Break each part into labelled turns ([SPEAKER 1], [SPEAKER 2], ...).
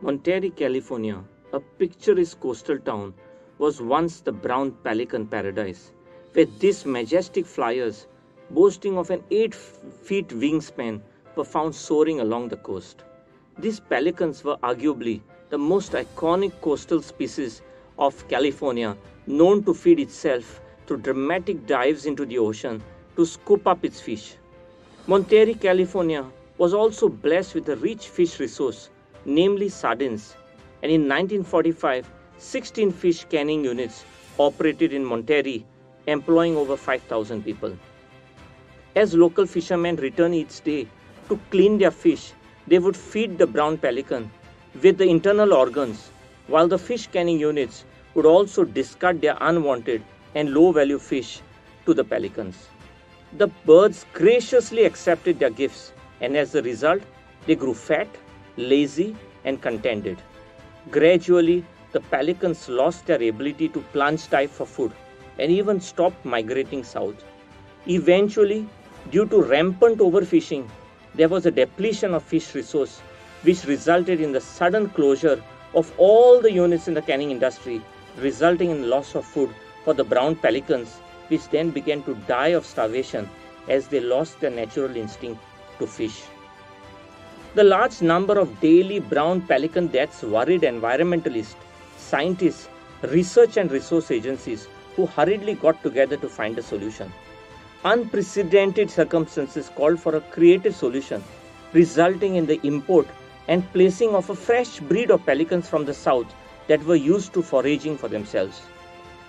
[SPEAKER 1] Monterey, California, a picturesque coastal town, was once the brown pelican paradise, where these majestic flyers, boasting of an 8 feet wingspan, were found soaring along the coast. These pelicans were arguably the most iconic coastal species of California, known to feed itself through dramatic dives into the ocean to scoop up its fish. Monterey, California was also blessed with a rich fish resource, namely sardines, and in 1945, 16 fish canning units operated in Monterey, employing over 5,000 people. As local fishermen returned each day to clean their fish, they would feed the brown pelican with the internal organs, while the fish canning units would also discard their unwanted and low value fish to the pelicans. The birds graciously accepted their gifts, and as a result, they grew fat, lazy, and contented. Gradually, the pelicans lost their ability to plunge dive for food and even stopped migrating south. Eventually, due to rampant overfishing, there was a depletion of fish resource, which resulted in the sudden closure of all the units in the canning industry, resulting in loss of food for the brown pelicans, which then began to die of starvation as they lost their natural instinct to fish. The large number of daily brown pelican deaths worried environmentalists, scientists, research and resource agencies who hurriedly got together to find a solution. Unprecedented circumstances called for a creative solution, resulting in the import and placing of a fresh breed of pelicans from the south that were used to foraging for themselves.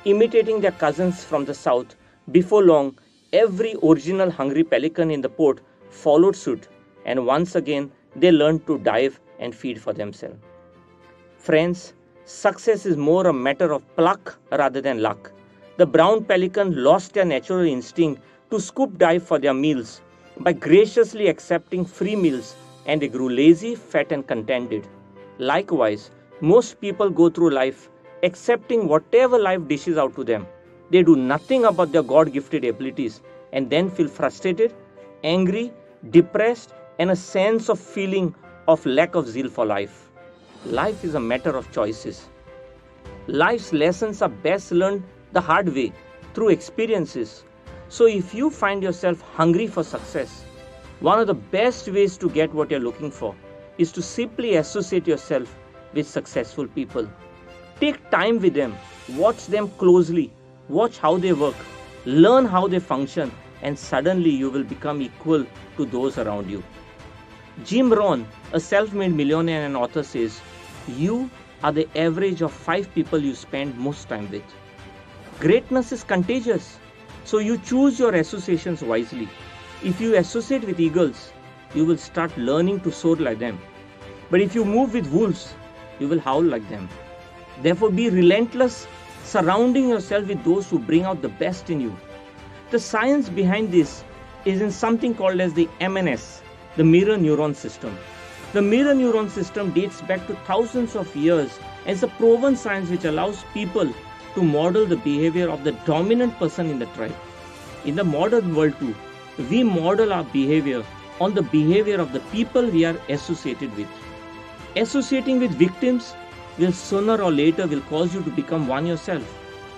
[SPEAKER 1] Imitating their cousins from the south, before long, every original hungry pelican in the port followed suit, and once again they learned to dive and feed for themselves. Friends, success is more a matter of pluck rather than luck. The brown pelican lost their natural instinct to scoop dive for their meals by graciously accepting free meals, and they grew lazy, fat, and contented. Likewise, most people go through life accepting whatever life dishes out to them. They do nothing about their God gifted abilities and then feel frustrated, angry, depressed, and a sense of feeling of lack of zeal for life. Life is a matter of choices. Life's lessons are best learned the hard way through experiences. So, if you find yourself hungry for success, one of the best ways to get what you're looking for is to simply associate yourself with successful people. Take time with them, watch them closely, watch how they work, learn how they function, and suddenly you will become equal to those around you. Jim Rohn, a self-made millionaire and author, says, "You are the average of 5 people you spend most time with." Greatness is contagious, so you choose your associations wisely. If you associate with eagles, you will start learning to soar like them. But if you move with wolves, you will howl like them. Therefore, be relentless, surrounding yourself with those who bring out the best in you. The science behind this is in something called as the MNS, the mirror neuron system. The mirror neuron system dates back to thousands of years and is a proven science which allows people to model the behavior of the dominant person in the tribe. In the modern world too, we model our behavior on the behavior of the people we are associated with. Associating with victims will sooner or later will cause you to become one yourself.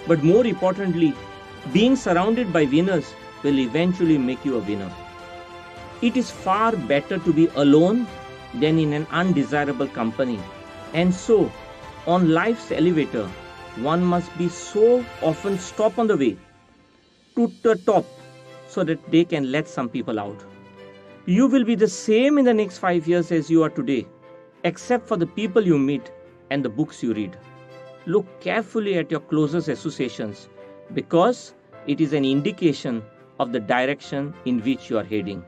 [SPEAKER 1] But more importantly, being surrounded by winners will eventually make you a winner. It is far better to be alone than in an undesirable company. And so, on life's elevator, one must be so often stop on the way to the top so that they can let some people out. You will be the same in the next 5 years as you are today, except for the people you meet and the books you read. Look carefully at your closest associations because it is an indication of the direction in which you are heading.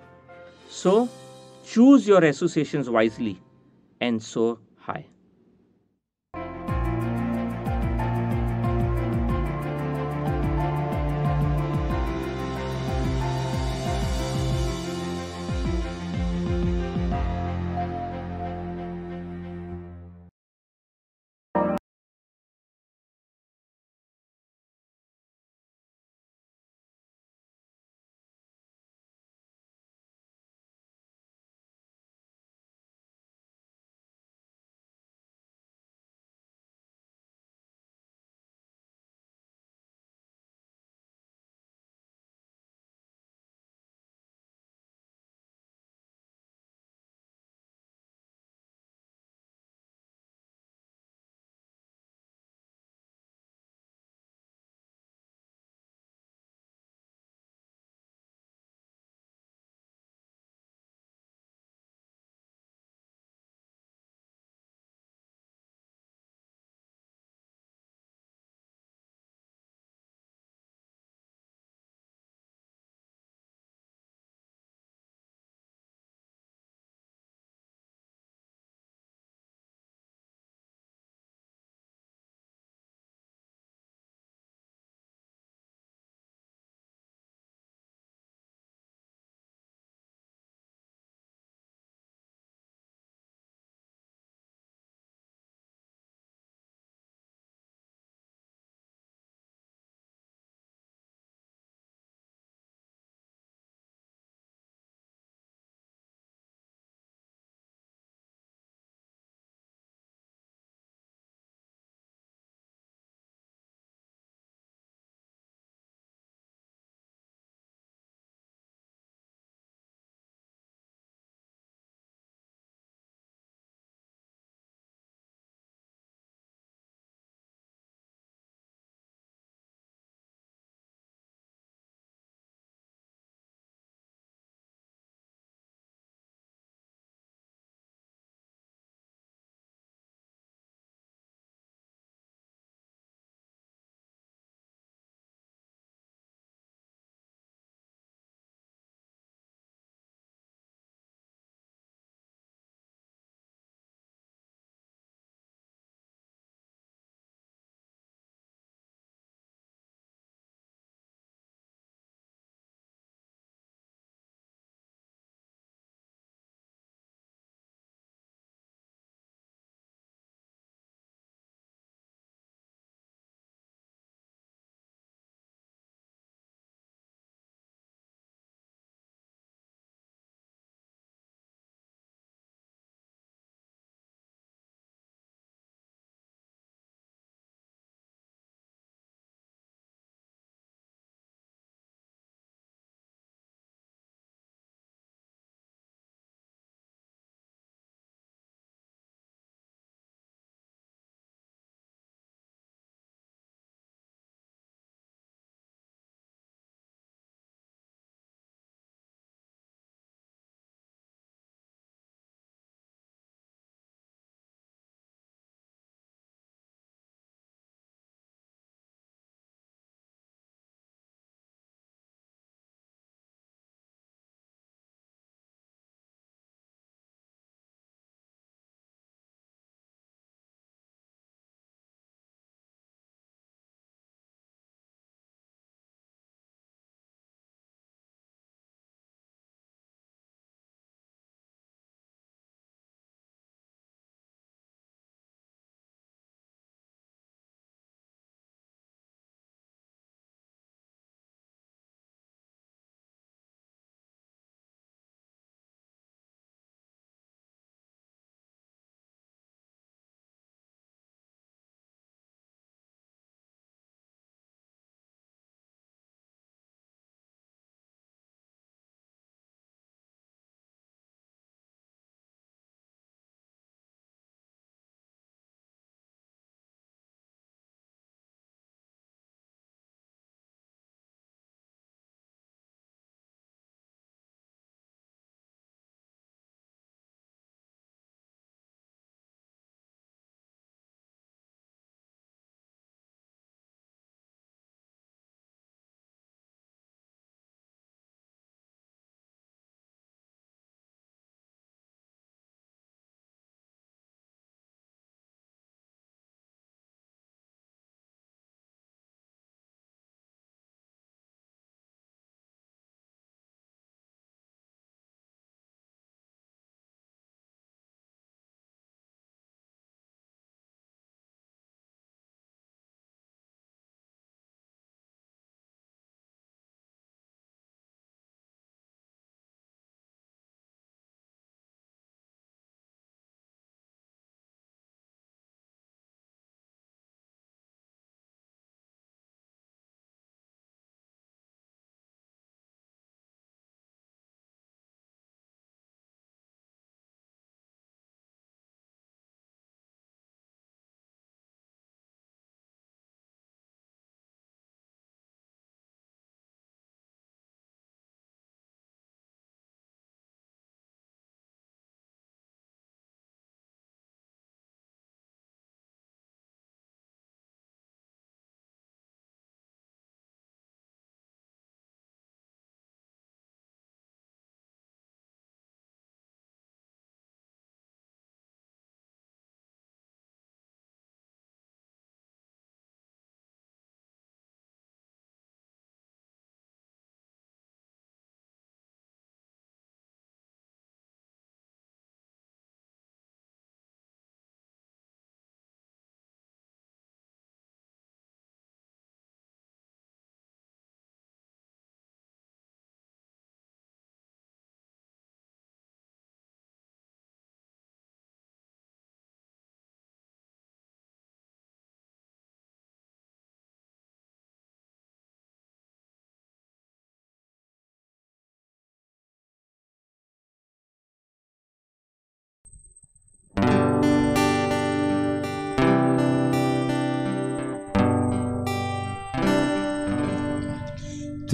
[SPEAKER 1] So, choose your associations wisely and soar high.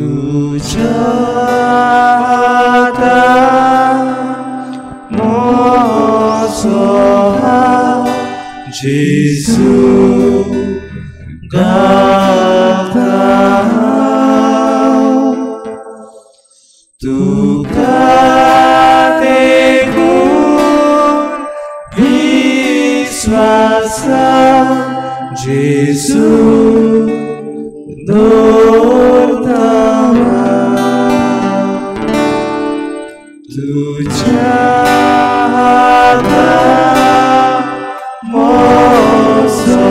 [SPEAKER 2] तुझ्या moso जेसू गाता तुका देखून विश्वासा जेसू दोरतावा तुझ्या moso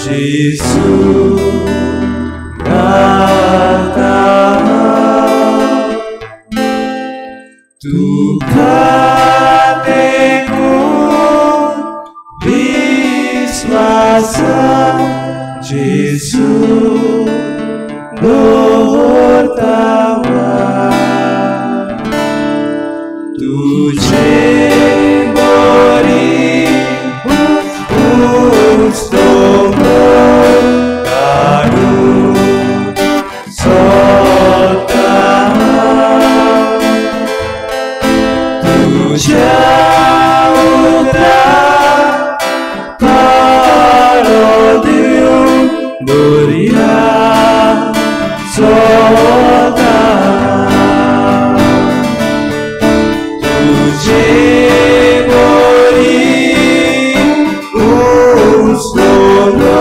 [SPEAKER 2] जेसू गाता तुका देखून विश्वासा जेसू दोरतावा तुझे बरी उस्तोमो काढू सोता तुझ्या उतरा काळो दिवं दोर्या सोता तुझे बोरी उस्तोमो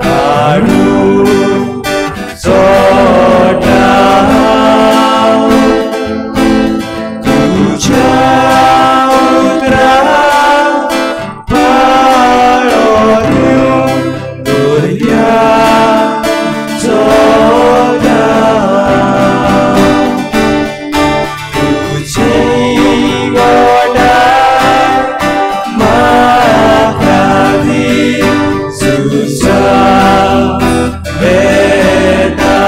[SPEAKER 2] काढू सोता तुझ्या उतरा पाळो दिवं दोर्या सोता तुझी गोडाय म्हाका दी सुसा बेता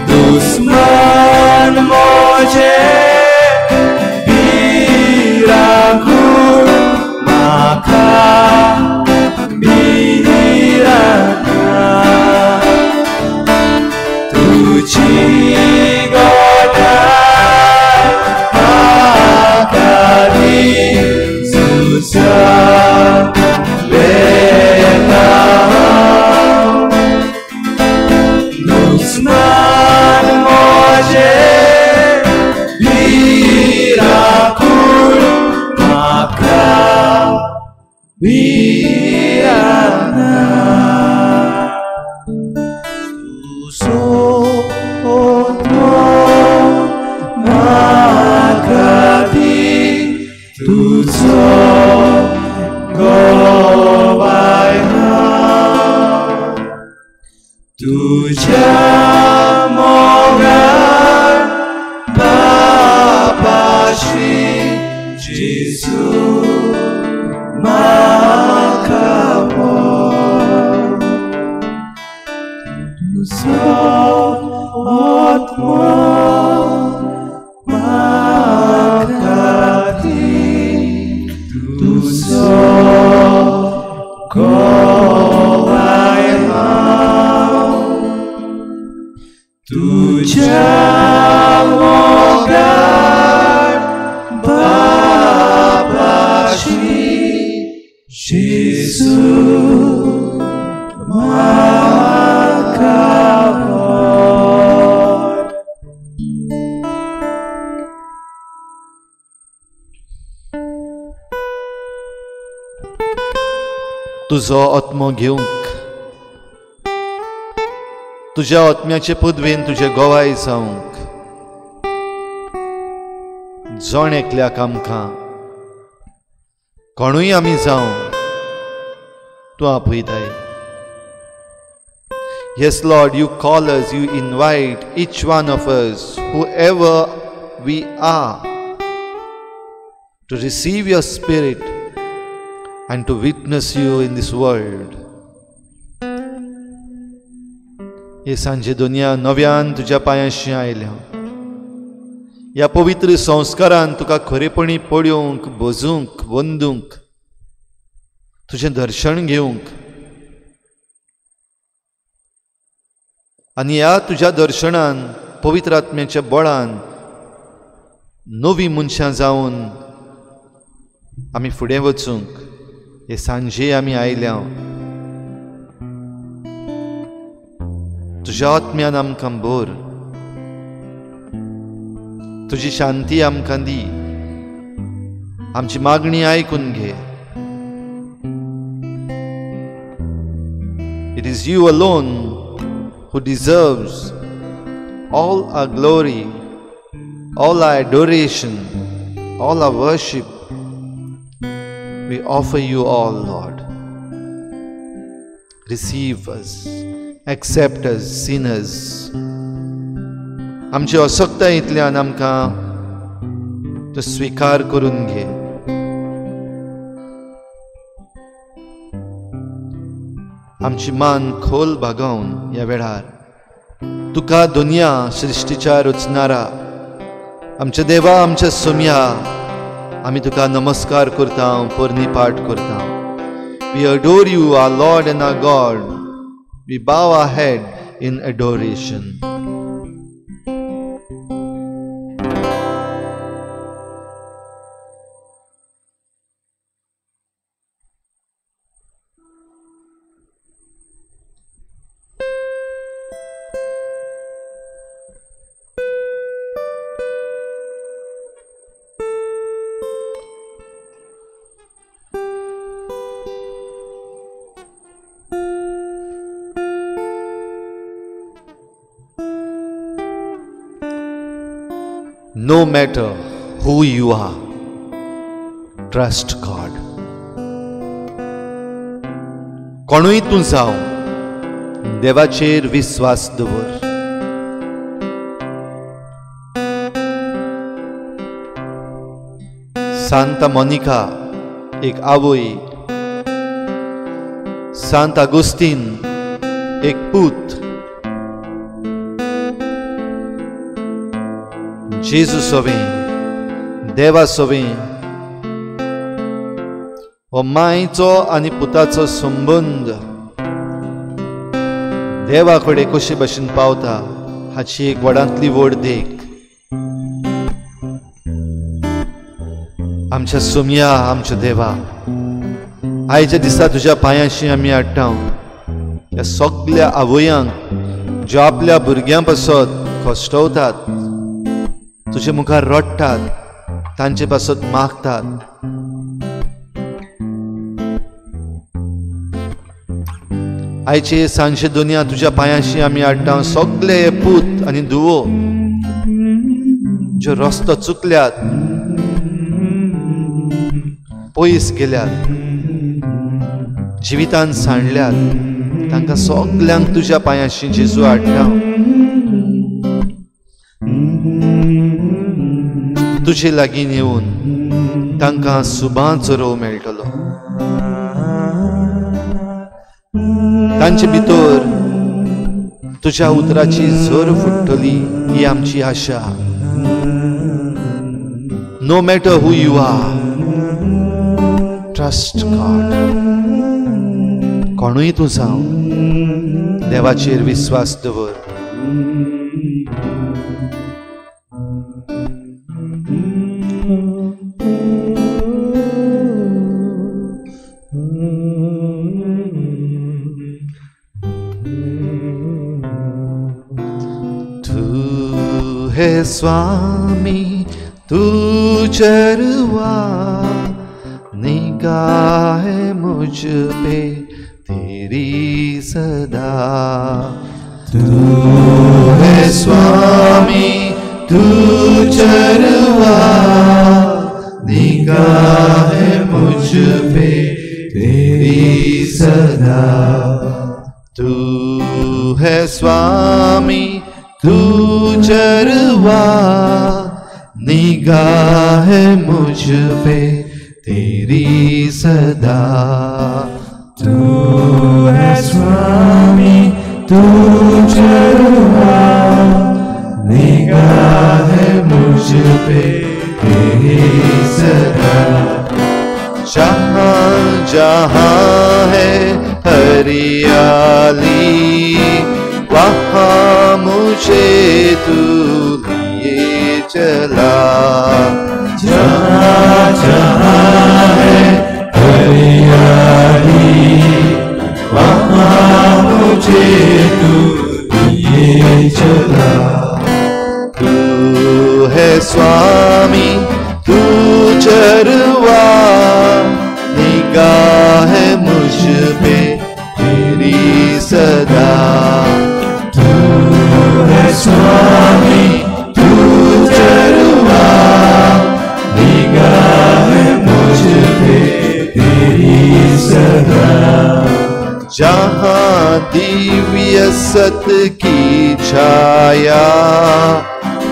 [SPEAKER 2] दुस्मान मोजे बिराखून म्हाका बिराखा तुझी गोडाय म्हाका दी सुसा बेता दुस्मान मोजे बिराखून म्हाका बिराना तुजो ओत्मो म्हाका दी तुजो गोवाय तुझ्या मोगार बापाशी जेसू म्हाका तुजो आत्मा म्हाका दी तुजो गोवाय तुझ्या मोगार बापाशी जेसू म्हाका
[SPEAKER 3] तुजो आत्मो घेवंक तुझ्या आत्म्याचे पदवेन तुझे गोवाय जावंक जण एकल्याक आमकां कोणूय आमी जावं तूं आपयताय. Yes, Lord, you call us, you invite each one of us, whoever we are, to receive your Spirit and to witness you in this world. हे सांजे दुनिया नव्यान तुज्या पांयाशी आयल्या. ह्या पवित्र संस्कारान तुका खरेपणी पळोवंक, बजूंक, वंदूंक, तुजें दर्शन घेवंक आनी ह्या तुज्या दर्शनान पवित्र आत्म्याच्या बळान नवी मनशां जावन आमी फुडें वचूंक हे सांजे आमी आयल्या तुज्या आत्म्यान आमकां भर तुजी शांती आमकां दी आमची मागणी आयकून घे It is you alone who deserves all our glory, all our adoration, all our worship. We offer you all, Lord. Receive us, accept us, sinners. आमची असक्तायेंतल्यान आमकां तो स्वीकार करून घे आमची मान खोल भागावन ह्या वेळार तुका दुनिया सृश्टीच्या रचणारा आमच्या देवा आमच्या सोम्या आमी तुका नमस्कार करता पोरणी पाठ करता We adore you, our Lord and our God. We bow our head in adoration. No matter who you are, trust God. कोणूय तूं जावं देवाचेर विश्वास दवर. सांता मोनिका एक आवय, सांत आगोस्तीन एक पूत, जेजू सोवें देवा सोवें हो मायचो आनी पुताचो संबंद देवा कडेन कशे भाशेन पावता हाची एक व्हडांतली व्हड देख. आमच्या सोम्या आमच्या देवा आयच्या दिसा तुज्या पांयाशी आमी हाडटा ह्या सगळ्या आवयांक ज्यो आपल्या भुरग्यां पासत कश्टवतात तुजे मुखार रडटात तांचे पासत मागतात. आयचे सांजे दुनिया तुज्या पांयाशी आमी हाडटा सगळे हे पूत आनी धुवो ज्यो रस्तो चुकल्यात पयस गेल्यात जिवितान सांडल्यात तांकां सगल्यांक तुज्या पांयाशी जेजू हाडटा. तुजे लागीं येवन तांकां सुबांचो रोव मेळटलो. तांचे भितर तुज्या उतराची झर फुट्टली ही आमची आशा. No matter who you are, trust God. कोणूय तूं जावं देवाचेर विश्वास दवर. हे स्वामी तू चरवा निगाह मुझ पे तेरी सदा. तू है स्वामी तू चरवा निगाह मुझ पे तेरी सदा. तू है स्वामी तू चरवा निगाह मुझ पे तेरी सदा.
[SPEAKER 2] तू है स्वामी तू चरवा निगाह मुझ पे तेरी सदा.
[SPEAKER 3] जहाँ जहाँ है हरियाली वहाँ मुझे तू लिए चला।
[SPEAKER 2] जहाँ जहाँ है हरियाली वहाँ मुझे तू लिए चला।
[SPEAKER 3] तू है स्वामी तू चरवा, निगाह है मुझ पे तेरी सदा।
[SPEAKER 2] तू है स्वामी तू चरवा, निगाह है मुझ पे तेरी सदा।
[SPEAKER 3] जहाँ दिव्य सत्य की छाया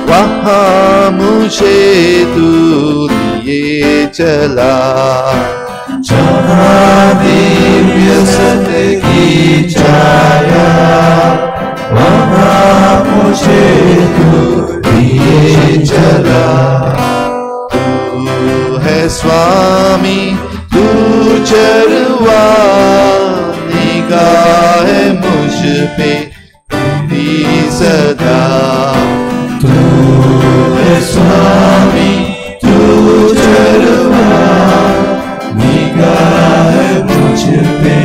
[SPEAKER 3] वहाँ मुझे तू लिए चला।
[SPEAKER 2] जहाँ दिव्य सत्य की छाया वहाँ मुझे तू लिए चला।
[SPEAKER 3] तू है स्वामी तू चरवा, निगाह है मुझ पे तेरी सदा।
[SPEAKER 2] तू है स्वामी तू चरवा, निगाह है मुझ पे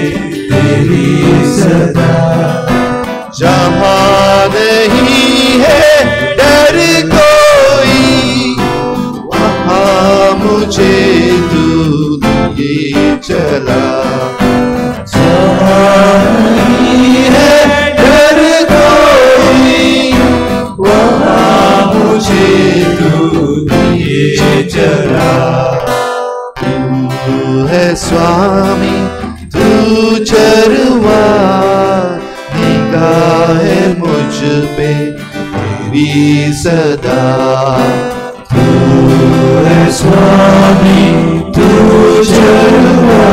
[SPEAKER 2] तेरी सदा।
[SPEAKER 3] जहाँ नहीं है डर कोई वहाँ मुझे तू लिए चला।
[SPEAKER 2] जहाँ नहीं है डर कोई वहाँ मुझे तू लिए चला।
[SPEAKER 3] तू है स्वामी तू चरवा, निगाह है मुझ पे तेरी सदा।
[SPEAKER 2] तू है स्वामी तू चरवा,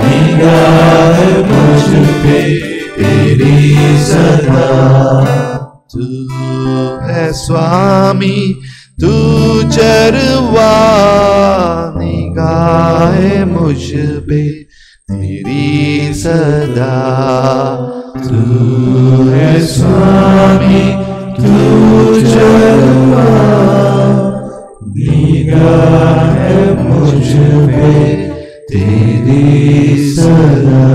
[SPEAKER 2] निगाह है मुझ पे तेरी सदा।
[SPEAKER 3] तू है स्वामी तू चरवा, निगाह है मुझ पे तेरी सदा।
[SPEAKER 2] तू है स्वामी तू चरवा, निगाह है मुझ पे तेरी सदा।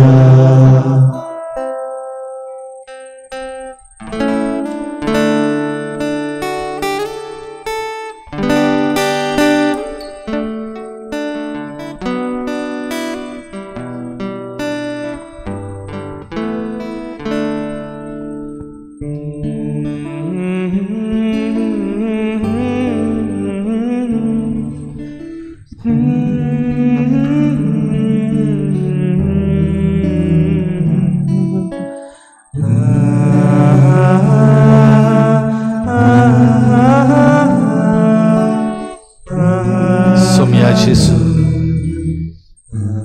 [SPEAKER 3] येशू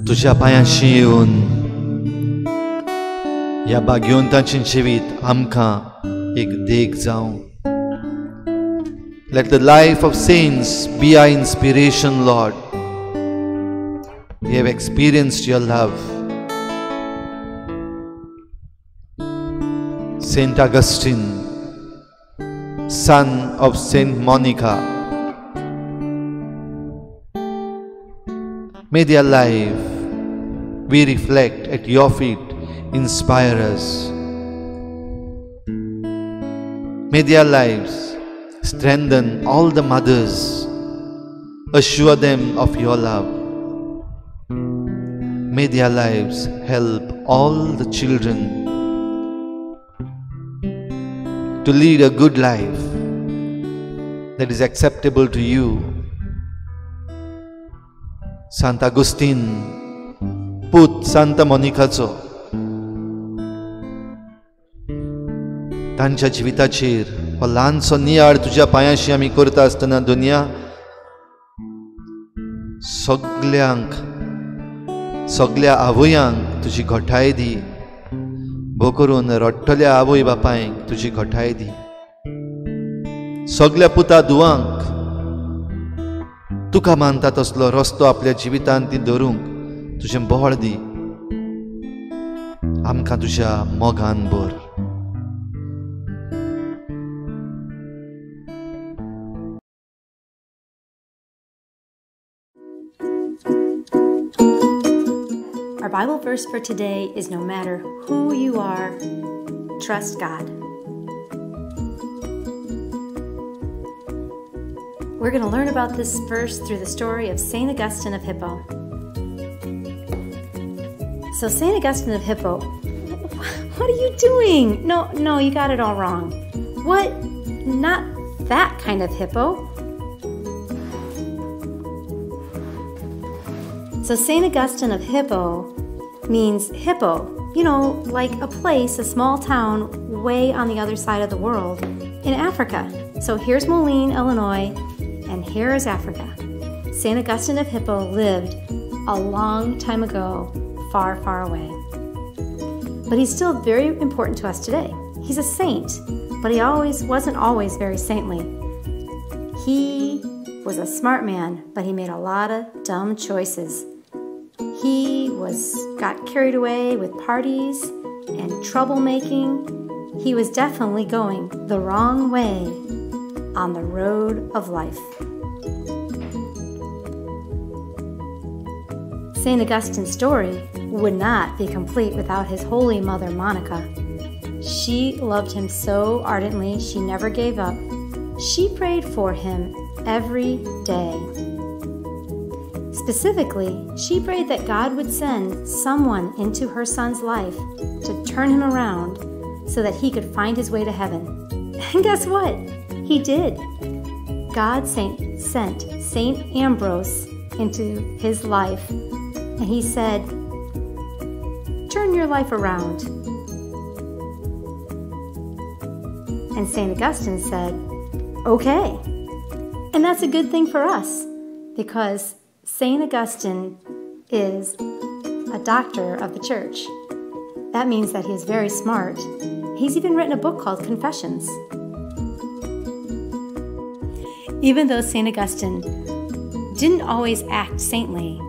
[SPEAKER 3] तुझ्या पांयाशी येवन ह्या भाग्यवंतांचें जिवीत आमकां एक देख जावं. Let the life of saints be our inspiration, Lord. We have experienced your love. Saint Augustine, son of Saint Monica, may their life we reflect at your feet inspire us. May their lives strengthen all the mothers, assure them of your love. May their lives help all the children to lead a good life that is acceptable to you. Sant Augustine, put Santa Monicaचो तांच्या जिविताचेर हो ल्हानसो नियाळ तुज्या पांयाशी आमी करता आसतना दुनिया सगळ्या आवयांक तुजी घोटाय दी. भो करून रडटल्या आवय बापायक तुजी घोटाय दी. सगळ्या पुता धुवांक तुका मानता तसलो रस्तो आपल्या जिवितांत ती धरूंक तुजें बळ दी. आमकां तुज्या मोगान भर.
[SPEAKER 4] Our Bible verse for today is no matter who you are, trust God. We're going to learn about this verse through the story of St. Augustine of Hippo. So St. Augustine of Hippo, what are you doing? No, you got it all wrong. What? Not that kind of hippo. So St. Augustine of Hippo means hippo, like a place, a small town way on the other side of the world in Africa. So here's Moline, Illinois, and here is Africa. St. Augustine of Hippo lived a long time ago, far, far away. But he's still very important to us today. He's a saint, but he wasn't always very saintly. He was a smart man, but he made a lot of dumb choices. He got carried away with parties and troublemaking. He was definitely going the wrong way on the road of life. St. Augustine's story would not be complete without his holy mother, Monica. She loved him so ardently, she never gave up. She prayed for him every day. Specifically, she prayed that God would send someone into her son's life to turn him around so that he could find his way to heaven. And guess what? He did. God sent St. Ambrose into his life, and he said, "Turn your life around." And St. Augustine said, "Okay." And that's a good thing for us, because St. Augustine is a doctor of the church. That means that he is very smart. He's even written a book called Confessions. Even though St. Augustine didn't always act saintly,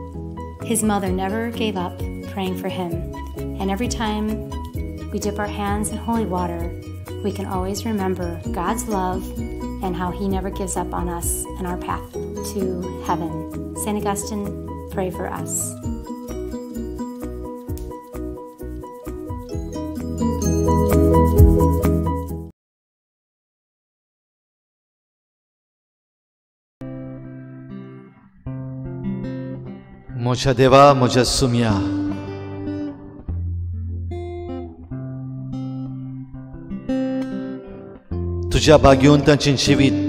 [SPEAKER 4] his mother never gave up praying for him. And every time we dip our hands in holy water, we can always remember God's love and how he never gives up on us and our path to heaven. St. Augustine, pray for us.
[SPEAKER 3] म्हज्या देवा, म्हज्या सुम्या, तुज्या भाग्यवंतांचें जिवीत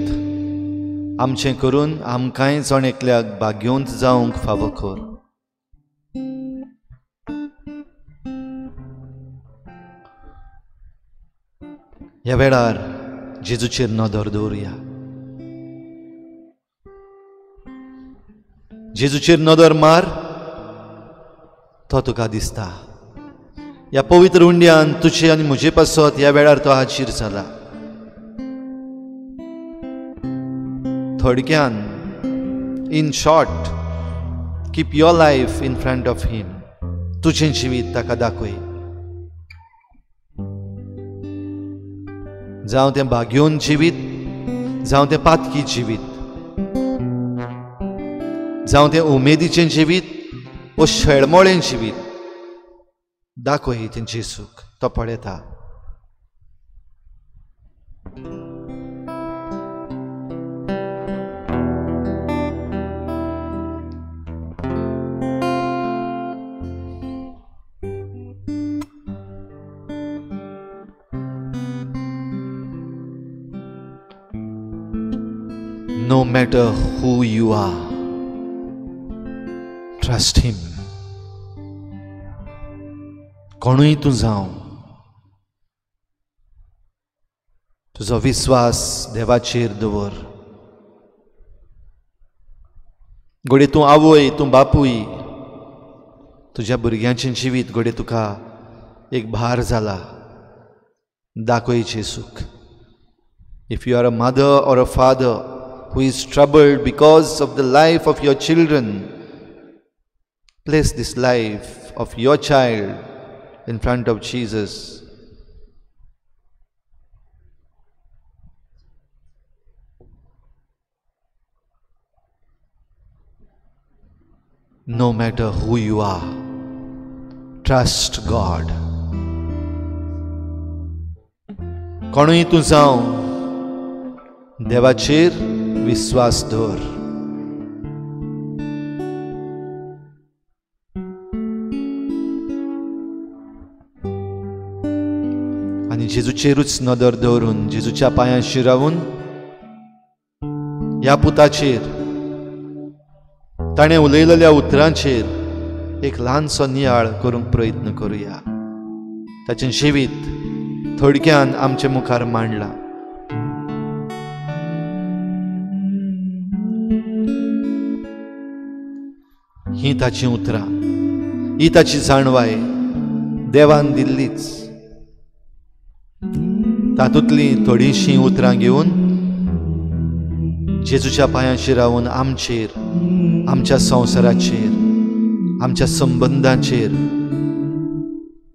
[SPEAKER 3] आमचें करून आमकांय जण एकल्याक भाग्यवंत जावंक फावो कर. ह्या वेळार जेजूचेर नदर दवरुया. जेजूचेर नदर मार, तो तुका दिसता. ह्या पवित्र हुंड्यान तुजे आनी म्हजे पासत ह्या वेळार तो हाजीर जाला. थोडक्यान, in short, keep your life in front of him. तुजें जिवीत ताका दाखय. जावं तें भाग्यवंत जिवीत, जावं तें पातकी जिवीत, जावं तें उमेदीचें जिवीत वो शेळमोळें जिवीत, दाखय तें जेजूक. तो पळयता. No matter who you are, trust him. कोणूय तूं जावं, तुजो विश्वास देवाचेर दवर. घोडे तूं आवय, तूं बापूय, तुज्या भुरग्यांचें जिवीत घोडे तुका एक भार जाला. दाखय जेजूक. If you are a mother or a father who is troubled because of the life of your children, place this life of your child in front of Jesus. No matter who you are, trust God. कोणूय तूं जावं देवाचेर विश्वास दवर. आनी जेजूचेरूच नदर दवरून जेजूच्या पांयाशी रावून ह्या पुताचेर ताणें उलयलेल्या उतरांचेर एक ल्हानसो नियाळ करूंक प्रयत्न करुया. ताचें जिवीत थोडक्यान आमचे मुखार मांडलां. ही ताची उतरां, ही ताची जाणवाय देवान दिल्लीच. तातूंतलीं थोडीशीं उतरां घेवन जेजूच्या पांयाशी रावून आमचेर, आमच्या संवसाराचेर, आमच्या संबंधांचेर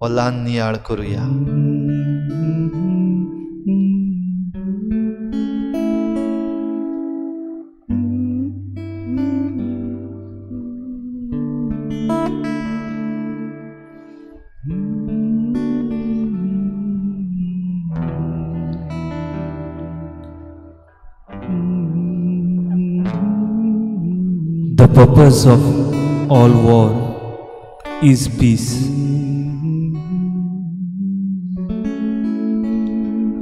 [SPEAKER 3] हो ल्हान नियाळ करुया.
[SPEAKER 5] The purpose of all war is peace.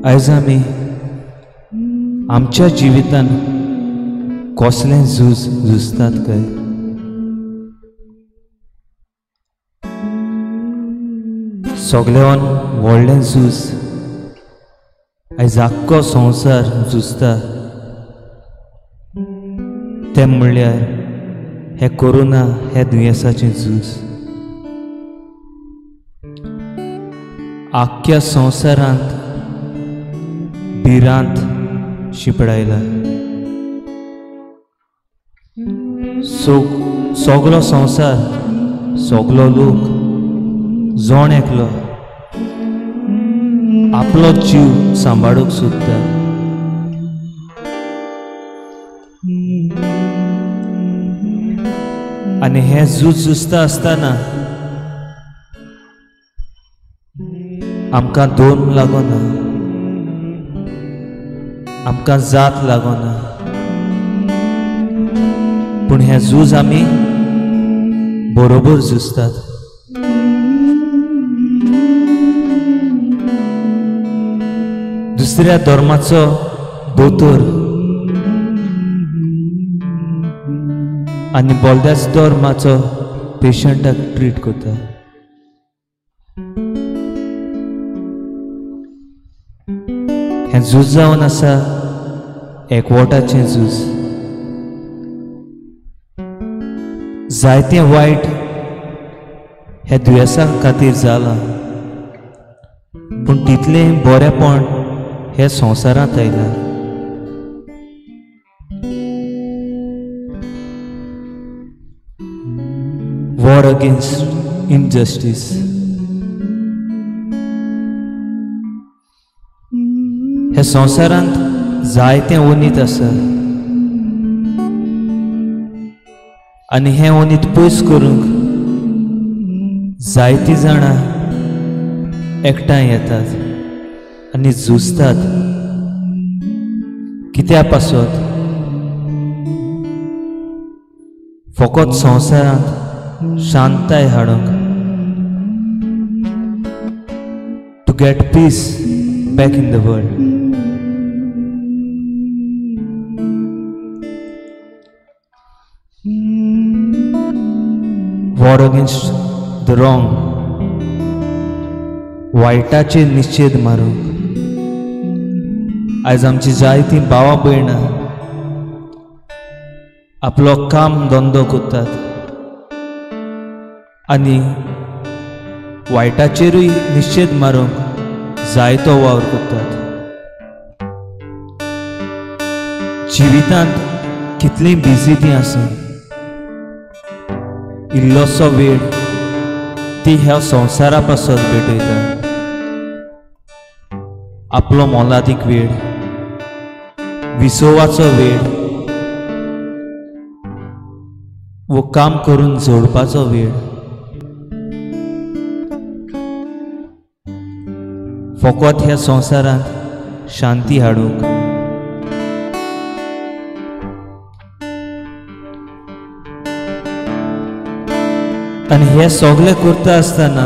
[SPEAKER 5] आयज आमी आमच्या जिवितान कसलें झूज झुजतात काय? सगळ्यान व्हडलें झूज आयज आख्खो संवसार झुजता तें म्हणल्यार हे कोरोना हे दुयेंसाचें झूज. आख्ख्या संवसारांत भिरांत शिपडायला. सगळो संवसार, सगळो लोक जोण एकलो आपलो जीव सांबाळूंक सोदता. आनी हे झूज झुजता आसतना आमकां दोन लागोना, आमकां जात लागोना, पूण हे झूज आमी बरोबर झुजतात. दुसऱ्या धर्माचो दोतोर आनी बोलद्याच धर्माचो पेशंटाक ट्रीट करता. हें झूज जावन आसा एकवटाचें झूज. जायतें वायट हे दुयेंसा खातीर जालां, पूण तितलें बरेंपण हे संवसारांत आयलां. War against injustice. हे संवसारांत जायतें वनीत आसा आनी हें वनीत पयस करूंक जायतीं जाणां एकठांय येतात आनी झुजतात. कित्या पासत फकत संवसारांत शांताय हाडूंक, to get peace back in the world. War against the wrong, वायटाचेर निश्चेद मारूंक. आयज आमची जायतीं भावां भयणां आपलो काम धंदो करतात आनी वायटाचेरूय निश्चेद मारूंक जायतो वावर करतात. जिवितांत कितलीं बिजी तीं आसूं, इल्लोसो वेळ ती ह्या संवसारा पासत भेटयता. आपलो मोलादीक वेळ, विसोवाचो वेळ, वो काम करून जोडपाचो वेळ फकत ह्या संवसारांत शांती हाडूंक. आनी हे सगळें करता आसतना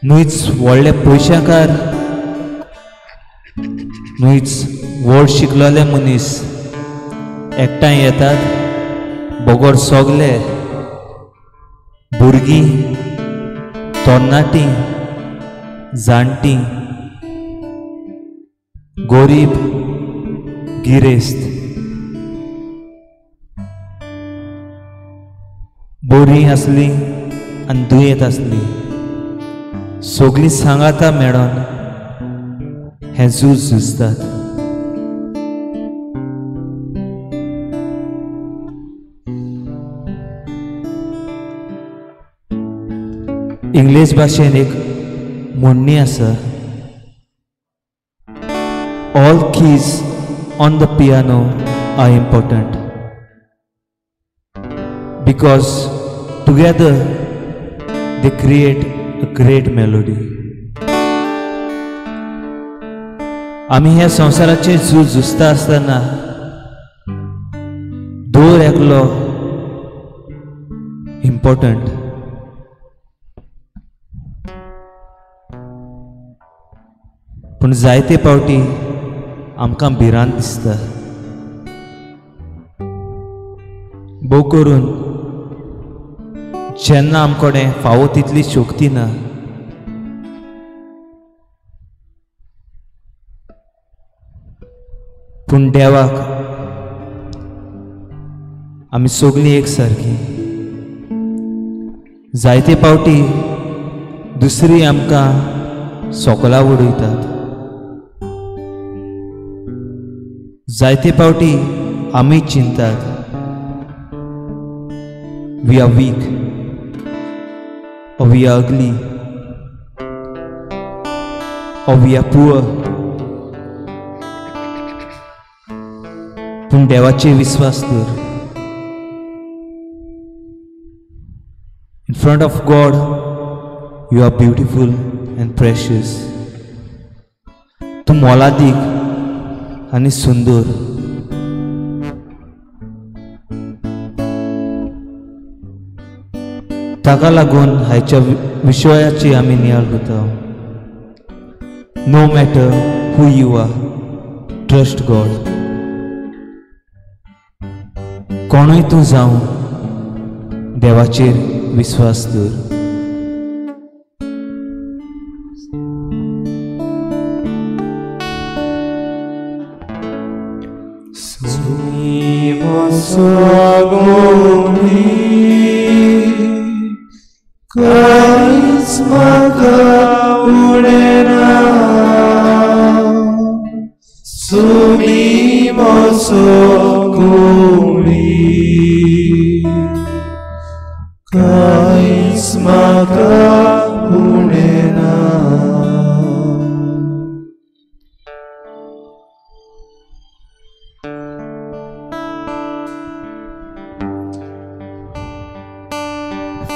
[SPEAKER 5] न्हूच व्हडले पयशाकार, न्हूच व्हड शिकलेले मनीस एकठांय येतात, बोगोर सगळे भुरगीं, तरणाटीं, जाणटीं, गरीब, गिरेस्त, बरीं आसलीं आनी दुयेंत आसलीं, सगळीं सांगाता मेळोन हें झूज झुजतात. इंग्लीश भाशेन एक म्हणणी आसा, all keys on the piano are important because together they create a great melody. आमी ह्या संवसाराचे झूज झुजता आसतना दोर एकलो इम्पॉर्टंट. पूण जायते पावटी आमकां भिरांत दिसता. भोव करून जेन्ना आमकडे फावो तितली शक्ती ना, पूण देवाक आमी सगळीं एक सारकी. जायते पावटी दुसरी आमकां सोकला उडयतात. जायते पावटी आमी चिंतात we are weak, or we are ugly, or we are poor. पूण देवाचे विश्वास कर. In front of God, you are beautiful and precious. तूं मोलादीक आनी सुंदर. ताका लागून हायच्या विशयाची आमी नियाळ करता. No matter who you are, trust God. कोणूय तूं जावं, देवाचेर विश्वास दवर.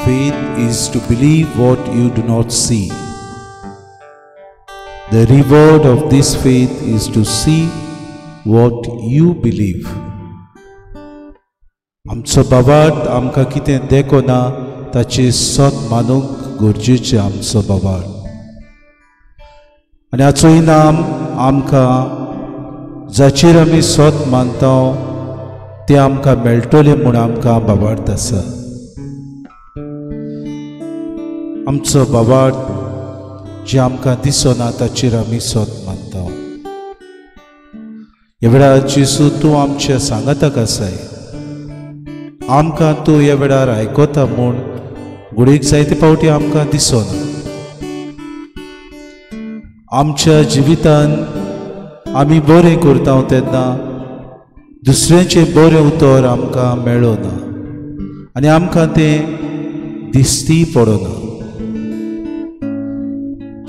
[SPEAKER 2] Faith is to believe what you do not see. The reward of this faith is to see what you believe. आमचो बाबाट आमकां कितें देखोना ताची सत मानूंक गरजेचें आमचो बाबाट. आनी हाचो इनाम आमकां जाचेर आमी सत मानता तें आमकां मेळटलें म्हूण आमकां बाबार्थ आसा. आमचो बाबाट जे आमकां दिसना ताचेर आमी सत मानता. ह्या वेळार जेसू तूं आमच्या सांगाताक आसाय. आमकां तूं ह्या वेळार आयकोता म्हूण घडीक जायते फावटी आमकां दिसना. आमच्या जिवितान आमी बरें करता तेन्ना दुसऱ्यांचें बरें उतर आमकां मेळना आनी आमकां तें दिसती पडना.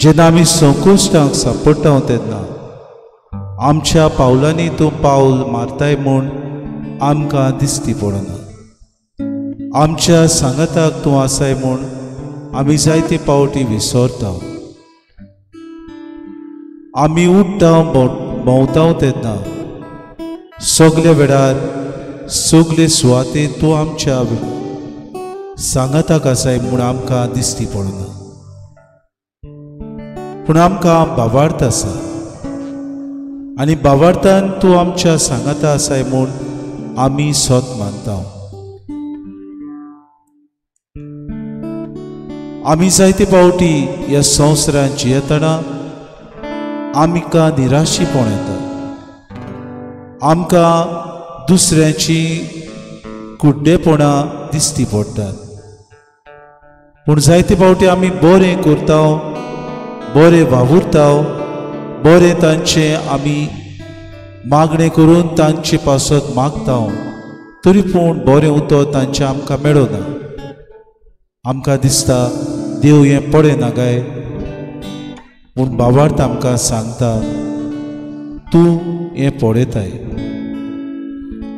[SPEAKER 2] जेन्ना आमी संकुश्टांक सांपडटा तेन्ना आमच्या पावलांनी तूं पावल मारताय म्हूण आमकां दिसती पडना. आमच्या सांगाताक तूं आसाय म्हूण आमी जायते पावटी विसरता. आमी उठ्ठा भोंवता तेन्ना सगल्या वेळार सगले सुवातेर तूं आमच्या सांगाताक आसाय म्हूण आमकां दिसती पडना, पूण आमकां भावार्थ आसा आनी भावार्थान तूं आमच्या सांगाता आसाय म्हूण आमी सोत मानता. आमी जायते फावटी ह्या संवसारांत जियेतना आमकां निराशीपण येता, आमकां दुसऱ्यांची कुड्डेपणां दिसती पडटात. पूण जायते फावटी आमी बरें करता, बरें वावुरता, बरें तांचें आमी मागणें करून तांचे पासत मागता, तरी पूण बरें उतर तांचें आमकां मेळना. आमकां दिसता देव हें पळयना काय, पूण भावार्थ आमकां सांगता तूं हें पळयताय.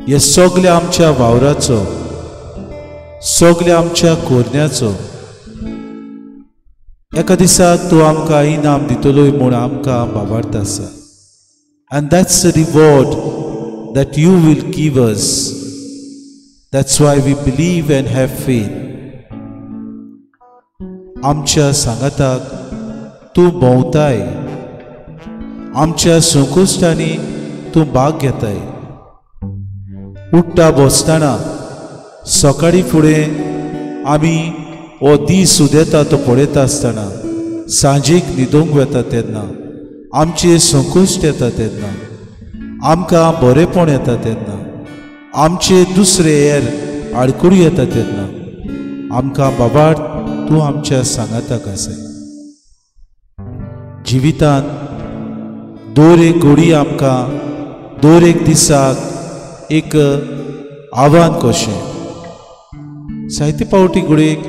[SPEAKER 2] हे सगल्या आमच्या वावराचो, सगल्या आमच्या कोरण्याचो एका दिसाक तूं आमकां इनाम दितलोय म्हूण आमकां भावार्थ आसा. And that's the reward that you will give us. That's why we believe and have faith. आमच्या सांगाताक तूं भोंवताय, आमच्या संकोश्टांनी तूं भाग घेताय. उठ्ठा बसतना सकाळी फुडें आमी हो दीस उदेता तो पळयता आसतना, सांजेक न्हिदूंक वेता तेन्ना, आमचे संकोश्ट येता तेन्ना, आमकां बरेंपण येता तेन्ना, आमचे दुसरे हेर आडकुडी येता तेन्ना आमकां बाबार्थ तूं आमच्या सांगाताक आसाय. जिवितांत दर एक घडी आमकां दर एक दिसाक एक आव्हान कशें. जायते फावटी घडयेक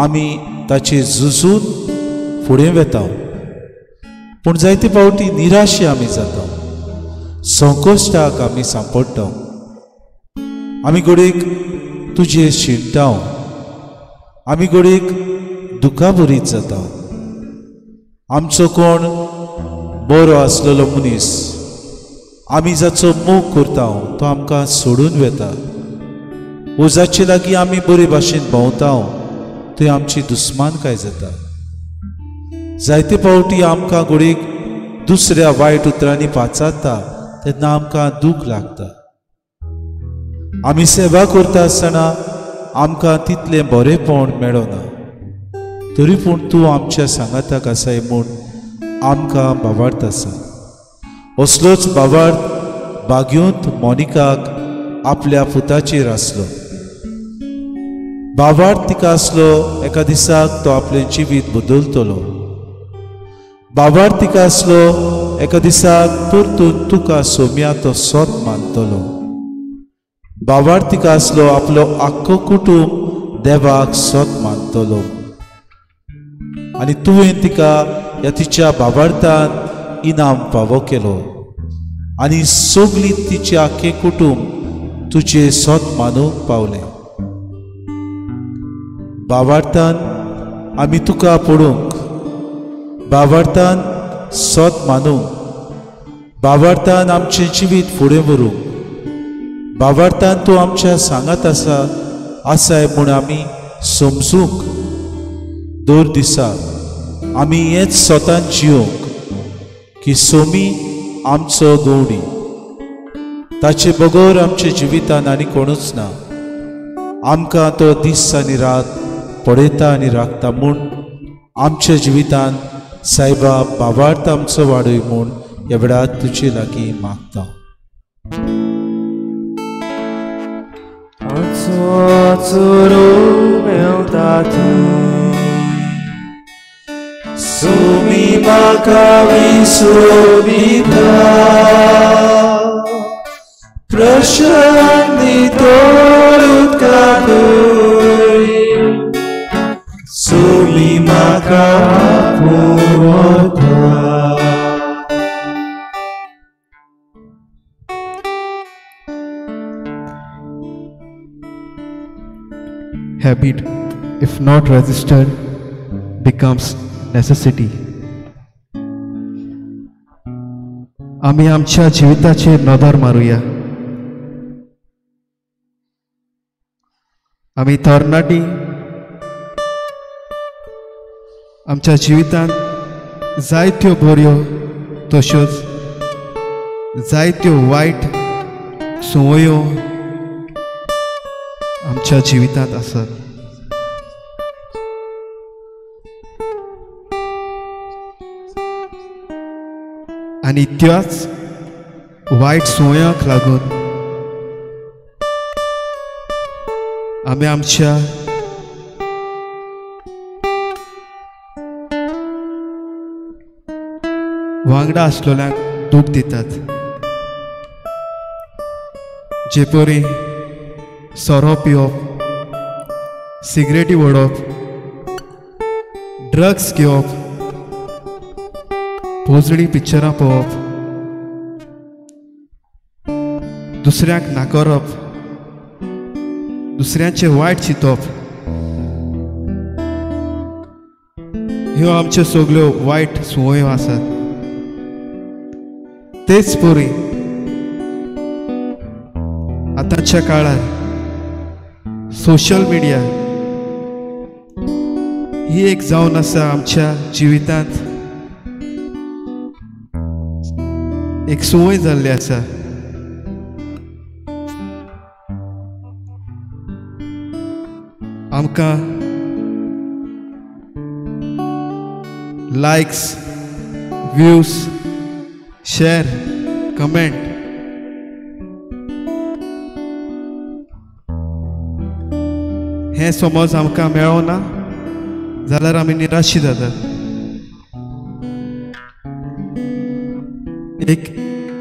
[SPEAKER 2] आमी ताचे झुजून फुडें वेता, पूण जायते फावटी निराशे आमी जाता, संकोश्टाक आमी सांपडटा. आमी घडयेक तुजेर शिंणटा, आमी घडयेक दुखाभरीत जाता. आमचो कोण बरो आसलेलो मनीस आमी जाचो मोग करता तो आमकां सोडून वेता, वो जाचे लागीं आमी बरे भाशेन भोंवता थंय आमची दुस्मानकाय जाता. जायते फावटी आमकां घडयेक दुसऱ्या वायट उतरांनी पाचारता तेन्ना आमकां दूख लागता. आमी सेवा करता आसतना आमकां तितलें बरेंपण मेळना, तरी पूण तूं आमच्या सांगाताक आसाय म्हूण आमकां भावार्थ आसा. असलोच भावार्थ भाग्योंत मोनिकाक आपल्या पुताचेर आसलो. भावार्थ तिका आसलो एका दिसाक तो आपलें जिवीत बदलतलो. भावार्थ तिका आसलो एका दिसाक परतून तुका सोम्या तो सोत मानतलो. भावार्थ तिका आसलो आपलो आख्खो कुटूंब देवाक सोत मानतलो. आनी तुवें तिका ह्या तिच्या भावार्थान इनाम फावो केलो आनी सगळीं तिचें आख्खें कुटूंब तुजें सोत मानूंक पावलें. भावार्थान आमी तुका पडूंक, भावार्थान सोत मानूंक, भावार्थान आमचें जिवीत फुडें व्हरूंक, भावार्थान तूं आमच्या सांगात आसाय म्हूण आमी समजूंक दर दिसा आमी हेंच स्वतान जियोंक की सोमी आमचो गवडी, ताचे बगोर आमच्या जिवितान आनी कोणूच ना. आमकां तो दीस आनी रात पळयता आनी राखता म्हूण आमच्या जिवितान सायबा भावार्थ आमचो वाडय म्हूण ह्या वेळार तुजे लागीं मागता.
[SPEAKER 6] सोमी म्हाका विसोबिता, प्रशांती तोडूत कादोरी, सोमी म्हाका पुरवता.
[SPEAKER 7] Habit, if not resisted, becomes necessity. आमी आमच्या जिविताचेर नदर मारुया. आमी तरणाटी आमच्या जिवितांत जायत्यो बऱ्यो तश्योच जायत्यो वायट संवयो आमच्या जिवितांत आसात. आनी त्याच वायट संवयांक लागून आमी आमच्या वांगडा आसलेल्यांक दूख दितात. जे परी सोरो पिवप, सिगरेटी ओडप, ड्रग्स घेवप, पोजडी पिक्चरां पळोवप, दुसऱ्यांक नाकारप, दुसऱ्यांचे वायट चिंतप, ह्यो आमच्यो सगळ्यो वायट संवयो आसात. तेच परी आतांच्या काळार सोशल मिडिया ही एक जावन आसा आमच्या जिवितांत एक संवय जाल्ली आसा. आमकां लायक्स, व्ह्यूज, शेअर, कमेंट हे समज आमकां मेळोना जाल्यार आमी निराशी जातात. एक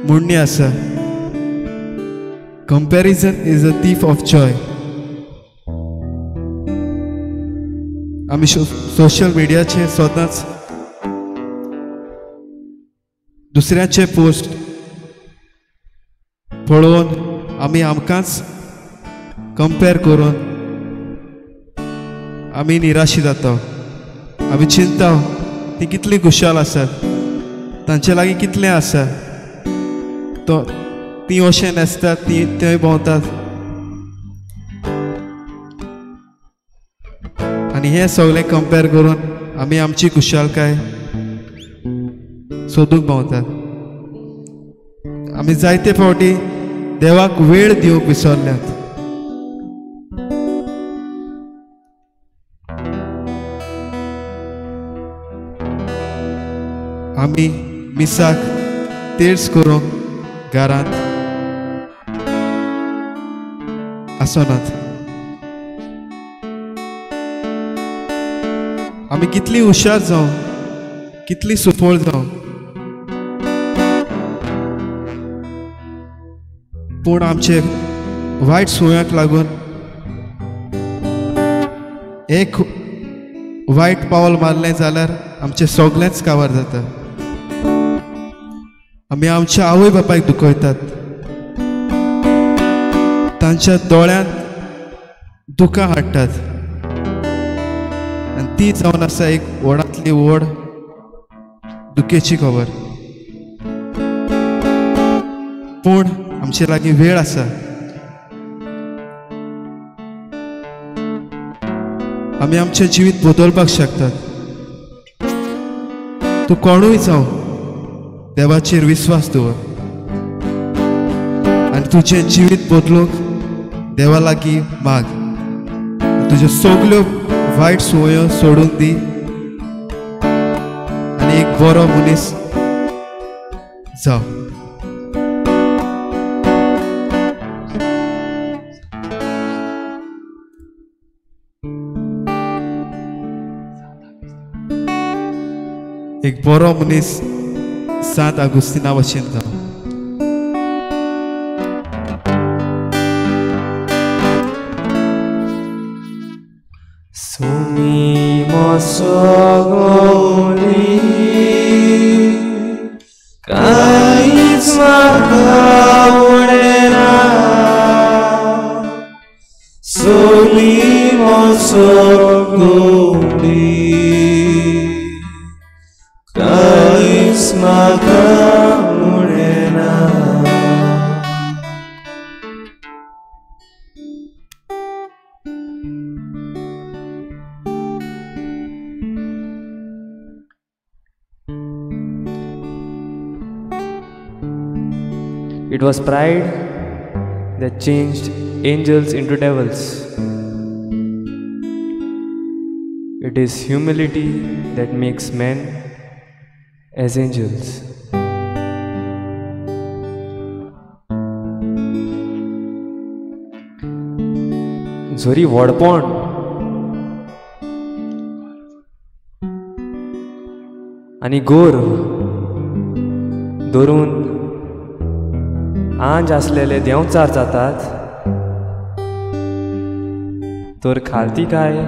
[SPEAKER 7] म्हणणी आसा, comparison is a thief of Joy. आमी सोशल मिडियाचेर सदांच दुसऱ्यांचे पोस्ट पळोवन आमी आमकांच कंपेर करून आमी निराशी जाता. आमी चिंता ती कितली खुशाल आसात, तांचे लागीं कितलें आसा, तो ती अशें न्हेसतात, ती थंय भोंवतात, आनी हें सगळें कंपेर करून आमी आमची खुशालकाय सोदूंक भोंवतात. आमी जायते फावटी देवाक वेळ दिवंक विसरल्यात. आमी मिसाक तेर्स करूंक घरांत आसनात. आमी कितली हुशार जावं, कितली सुफळ जावं, पूण आमचे वायट संवयांक लागून एक वायट पावल मारलें जाल्यार आमचें सगळेंच काबार जाता. आमी आमच्या आवय बापायक दुखयतात, तांच्या दोळ्यांत दुखां हाडटात, आनी ती जावन आसा एक व्हडांतली व्हड दुखेची खबर. पूण आमचे लागीं वेळ आसा. आमी आमचें जिवीत बदलपाक शकतात. तूं कोणूय जावं, देवाचेर विश्वास दवर आनी तुजें जिवीत बदलूंक देवा लागीं माग. तुज्यो सगल्यो वायट संवयो सोडून दी आनी एक बरो मनीस जाव. एक बरो मनीस सांत आगुस्तिना भशेन जाव.
[SPEAKER 6] काहीच म्हाका उडना, सोली मोसो गोडी, काहीच म्हाका Udhna.
[SPEAKER 8] It was pride that changed angels into devils. It is humility that makes men as angels. जोरी व्हडपण आनी गोर धरून आंज आसलेले देंवचार जातात, तर खालती काय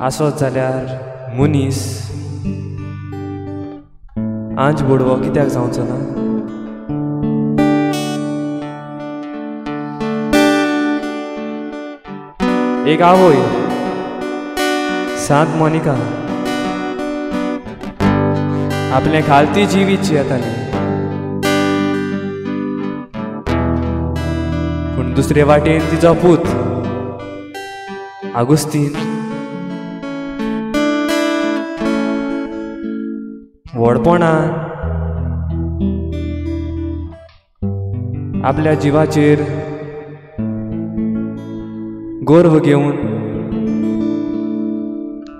[SPEAKER 8] आसत जाल्यार मनीस आंज बुडवो कित्याक जावचो ना? एक आवय सांत मोनिका आपले खालती जिवीत जियेताली, पूण दुसरे वाटेन तिचो पूत आगुस्तीन व्हडपणान आपल्या जिवाचेर गर्व घेवन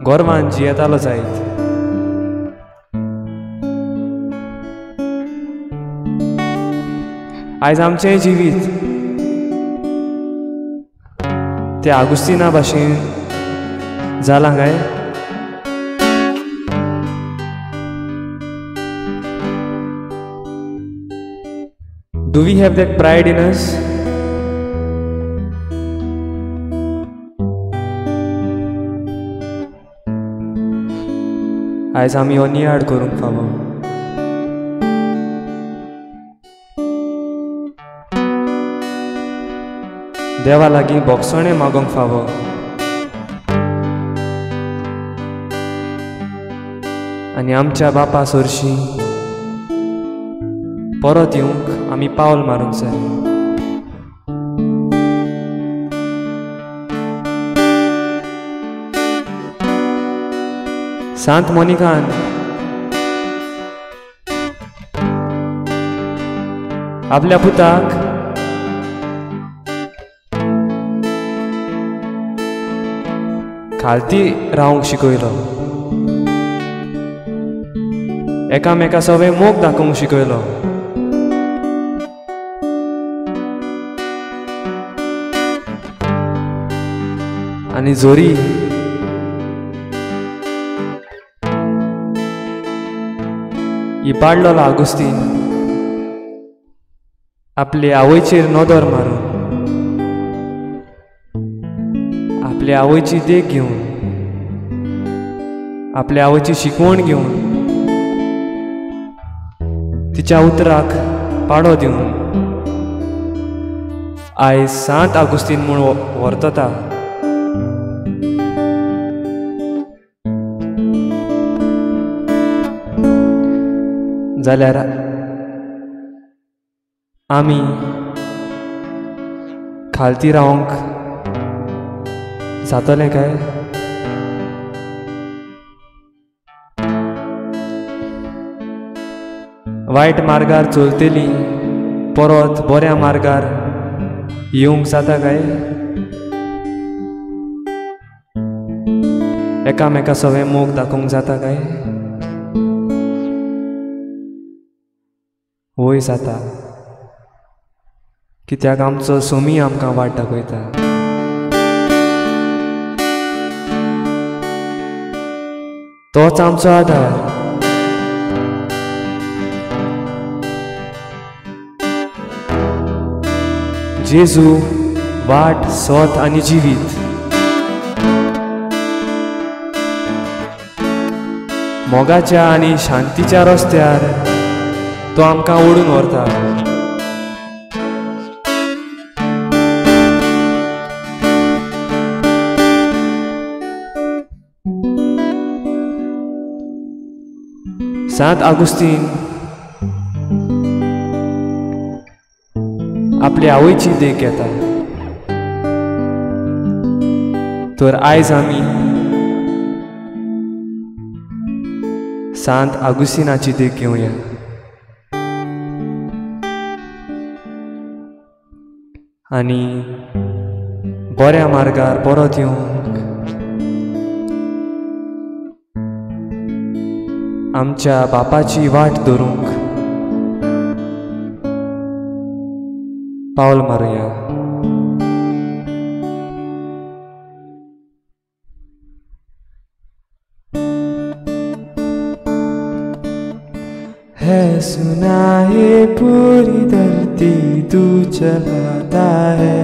[SPEAKER 8] गोरवान जियेतालो जायत. आयज आमचें जिवीत त्या आगुस्तिना भाशेन जालां काय? Do we have that pride in us? आयज आमी हो नियाड करूंक फावो. देवा लागीं बोगसणें मागोंक फावो. आनी आमच्या बापा सरशी परत येवंक आमी पावल मारूंक जाय. सांत मोनिकान आपल्या पुताक खालती रावंक शिकयलो, एकामेका सगळे मोग दाखोवंक शिकयलो. आनी जोरी इबाडलेलो आगुस्तीन आपले आवयचेर नदर मारून आपल्या आवयची देख घेवन आपल्या आवयची शिकवण घेवन तिच्या उतराक पाडो दिवन आयज सांत आगुस्तीन म्हूण व्हरतता. जाल्यार आमी खालती रावंक जातलें काय? वायट मार्गार चलतली परत बऱ्या मार्गार येवंक जाता काय? एकामेका सगळे मोग दाखोवंक जाता काय? वय जाता, कित्याक आमचो सोमी आमकां वाट दाखयता. तोच आमचो आधार. जेजू वाट सोत आनी जिवीत. मोगाच्या आनी शांतीच्या रस्त्यार तो आमकां ओडून व्हरता. सांत आगुस्तीन आपल्या आवयची देख घेता, तर आयज आमी सांत आगुस्तिनाची देख घेवया. आनी बऱ्या मार्गार परत येवंक आमच्या बापाची वाट धरूंक पावल मारुया. है सुना ये पूरी धरती तू चलाता है,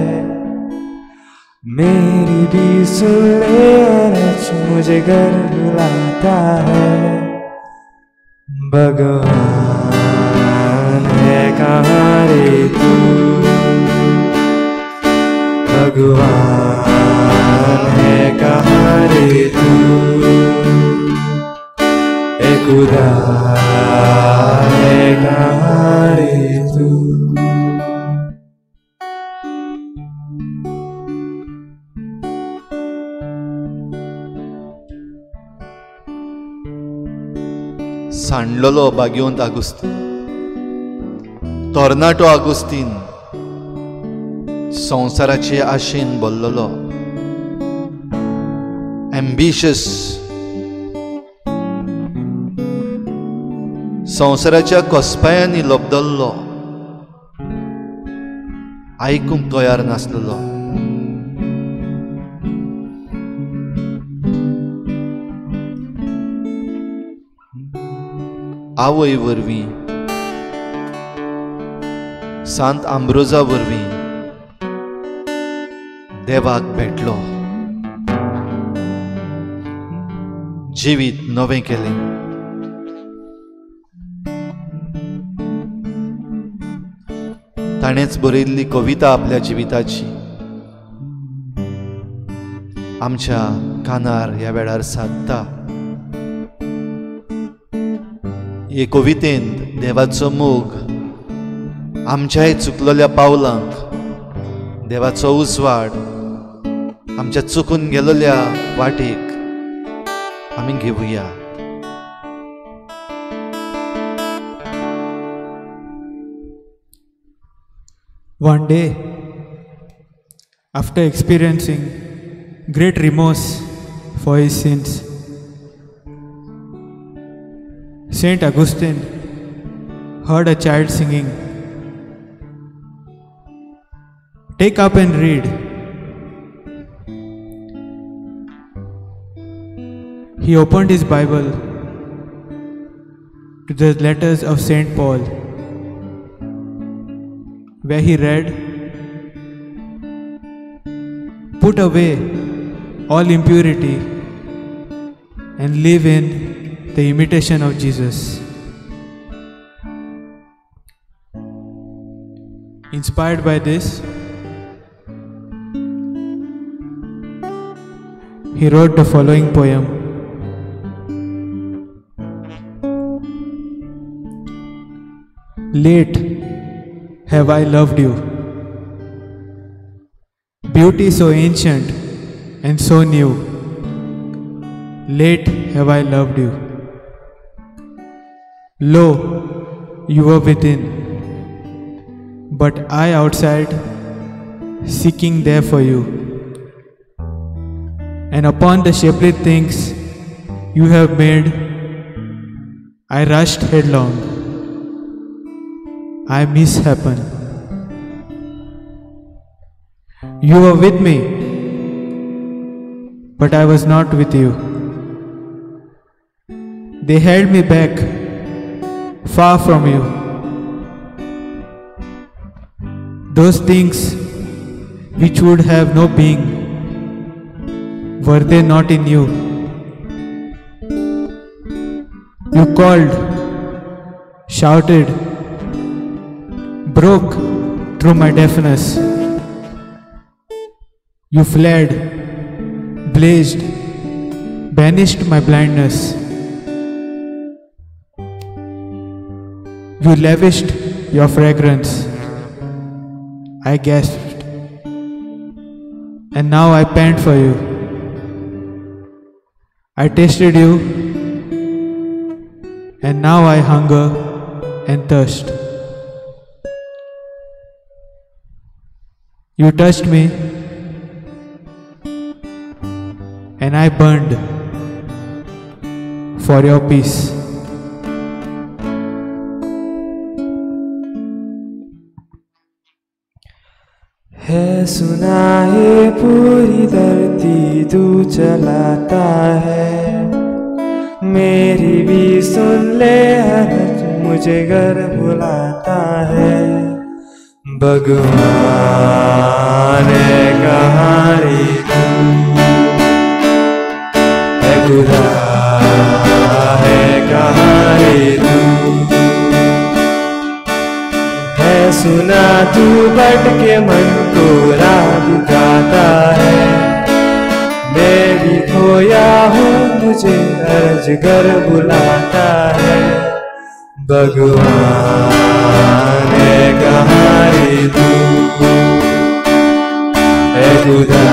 [SPEAKER 8] मेरी भी सुन ले आज मुझे गर्व लाता है. भगवान है कहाँ रे तू, भगवान है कहाँ रे तू, ए खुदा है कहाँ रे तू.
[SPEAKER 3] सांडलेलो बागयोंत आगुस्तीन, तोर्नाटो आगुस्तीन संवसाराचे आशेन भरलेलो, एम्बिशियस, संवसाराच्या कोसपायांनी लोबदल्लो, आयकूंक तयार नासलेलो. आवय वरवीं, सांत आंब्रोजा वरवीं देवाक भेटलो, जिवीत नवें केलें. ताणेंच बरयल्ली कविता आपल्या जिविताची आमच्या कानार ह्या वेळार सादता. हे कवितेंत देवाचो मोग आमच्याय चुकलेल्या पावलांक, देवाचो उजवाड आमच्या चुकून गेलेल्या वाटेक आमी घेवया.
[SPEAKER 9] One day, after experiencing great remorse for his sins, Saint Augustine heard a child singing, "Take up and read." He opened his Bible to the letters of Saint Paul, where he read, "Put away all impurity and live in the imitation of Jesus." Inspired by this, he wrote the following poem. Late have I loved you, beauty so ancient and so new. Late have I loved you. Lo, you were within, but I outside, seeking there for you. And upon the shapely things you have made, I rushed headlong. I mishappen. You were with me, but I was not with you. They held me back, far from you. Those things which would have no being, were they not in you? You called, shouted, broke through my deafness. You fled, blazed, banished my blindness. You lavished your fragrance. I gasped, and now I pant for you. I tasted you, and now I hunger and thirst. You touched me, and I burned for your peace.
[SPEAKER 8] है सुना है पूरी धरती तू चलाता है, मेरी भी सुन ले हरज मुझे घर बुलाता है। भगवान है कहाँ रे तू, है खुदा है कहाँ रे तू, है सुना तू बढ़ के मन को राह दिखाता है। मैं भी खोया हूँ मुझे अर्ज घर बुलाता है। भगवान है कहाँ रे तू, है खुदा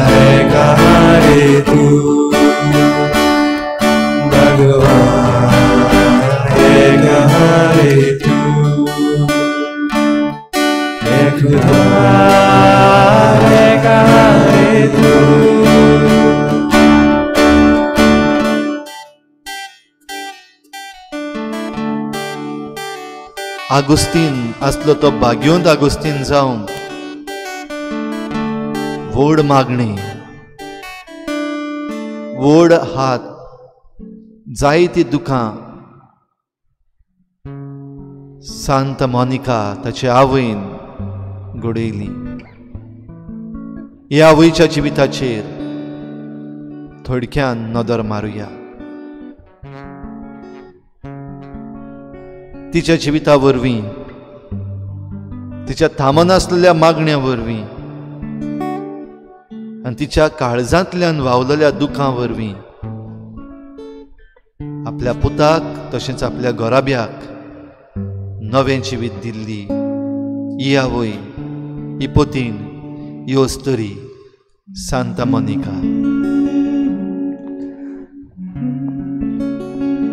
[SPEAKER 8] है कहाँ रे तू, भगवान है कहाँ रे तू, है खुदा है कहाँ रे तू।
[SPEAKER 3] आगुस्तीन असलो तो भाग्योंत आगुस्तीन जावं व्हड मागणी व्हड हात जायती दुखां सांत मोनिका ताचे आवयन घडयली। ह्या आवयच्या जिविताचेर थोडक्यान नदर मारुया। तिच्या जिविता वरवीं, तिच्या थामनासलेल्या मागण्या वरवीं आनी तिच्या काळजांतल्यान व्हांवलेल्या दुखां वरवीं आपल्या पुताक तशेंच आपल्या घोराब्याक नवें जिवीत दिल्ली ही आवय, ही पोतीन, ही ओस्तरी सांता मोनिका।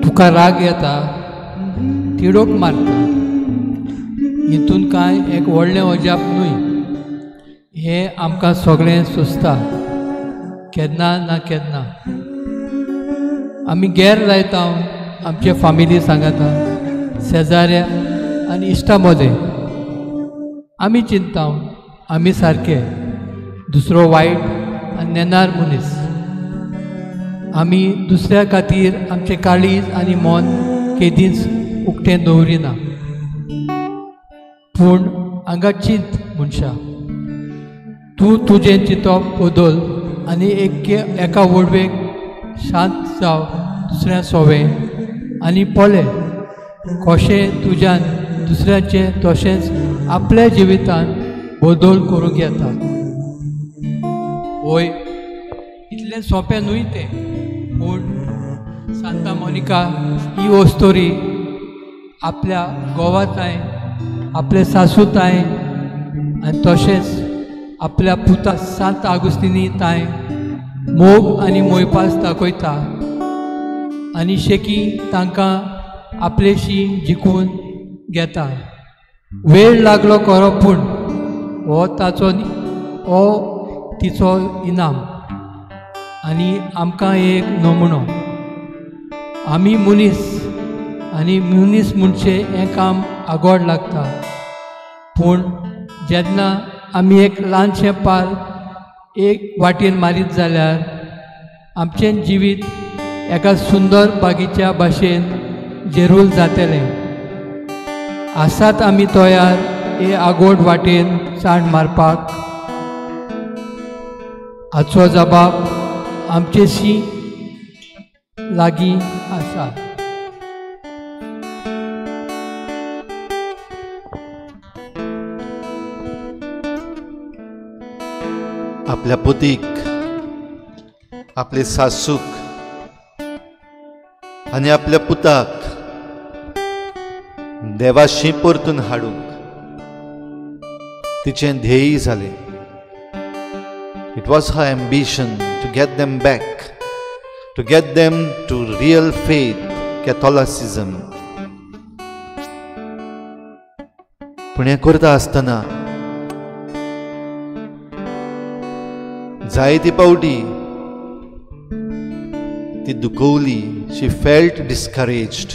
[SPEAKER 10] तुका राग येता, तिडोक मारता, हितून कांय एक व्हडलें अजाप न्हय। हें आमकां सगळें सुचता केन्ना ना केन्ना। आमी गैर जायता आमचे फामिली सांगाता, शेजाऱ्या आनी इश्टा मदें आमी चिंता आमी सारके, दुसरो वायट आनी नेनार मनीस। आमी दुसऱ्या खातीर आमचें काळीज आनी मन केदींच उक्तें दवरिना। पूण हांगा चिंत मनशा, तूं तुजें चिंतप बदल आनी एका वडवेक शांत जाव दुसऱ्या सोवें आनी पळय कशें तुज्यान दुसऱ्याचें तशेंच आपल्या जिवितान बदल करूंक येता। वय इतलें सोंपें न्हय तें, पूण सांता मोनिका ही ओस्तोरी आपल्या घोवाताय, आपल्या सासूताय आनी तशेंच आपल्या पुता सांत आगुस्तिनी ताय मोग आनी मोयपास दाखयता आनी शेकी तांकां आपलेशी जिखून घेता। वेळ लागलो खरो, पूण हो तिचो इनाम आनी आमकां एक नमुनो। आमी मनीस आनी मनीस म्हणचे हें काम आगोड लागता, पूण जेन्ना आमी एक ल्हानशें पाल एक वाटेन मारीत जाल्यार आमचें जिवीत एका सुंदर बागीच्या भाशेन जेरूल जातलें। आसात आमी तयार हे आगोड वाटेन चांड मारपाक? हाचो जबाब आमचेशी लागीं आसा।
[SPEAKER 3] आपल्या पुतीक, आपले सासूक आनी आपल्या पुताक देवाशी परतून हाडूंक तिचें ध्येय जालें। It was her ambition to get them back, to get them to real faith, Catholicism. पूण हें करता आसतना जायती पावटी ती दुखवली. She felt discouraged,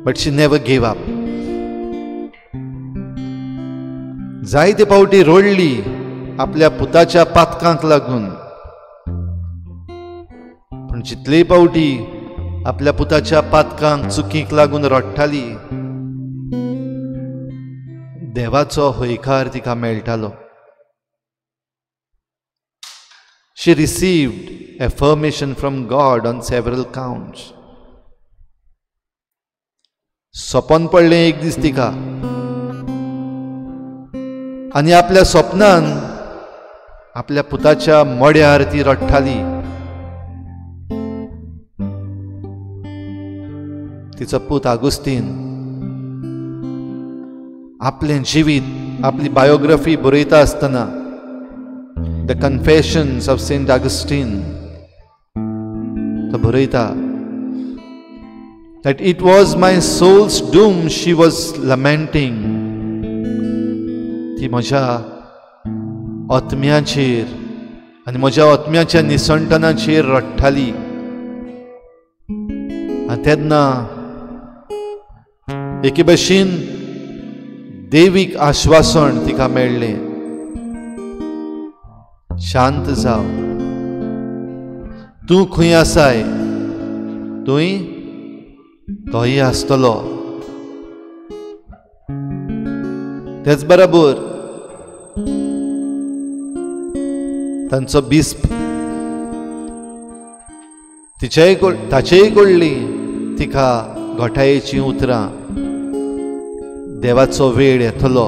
[SPEAKER 3] but she never gave up. जायते पावटी रडली आपल्या पुताच्या पातकांक लागून, पण जितलेय पावटी आपल्या पुताच्या पातकांक चुकीक लागून रडटाली, देवाचो होयकार तिका मेळटालो. She received affirmation from God on several counts. स्वप्न पडलें एक दीस तिका, आनी आपल्या स्वप्नान आपल्या पुताच्या मड्यार ती रडटाली. तिचो पूत आगुस्तीन आपलें जिवीत, आपली बायोग्राफी बरयता आसतना, The Confessions of Saint Augustine, तो बरयता that it was my soul's doom she was lamenting. ती म्हज्या आत्म्याचेर आनी म्हज्या आत्म्याच्या निसंटनाचेर रडटाली. आनी तेन्ना एके भशेन देवीक आश्वासन तिका मेळ्ळें, शांत जाव, तूं खंय आसाय, थंय तोय आसतलो. तेच बरोबर तांचो बिस्प ताचेय कडली तिका घोटायेची उतरां, देवाचो वेळ येतलो.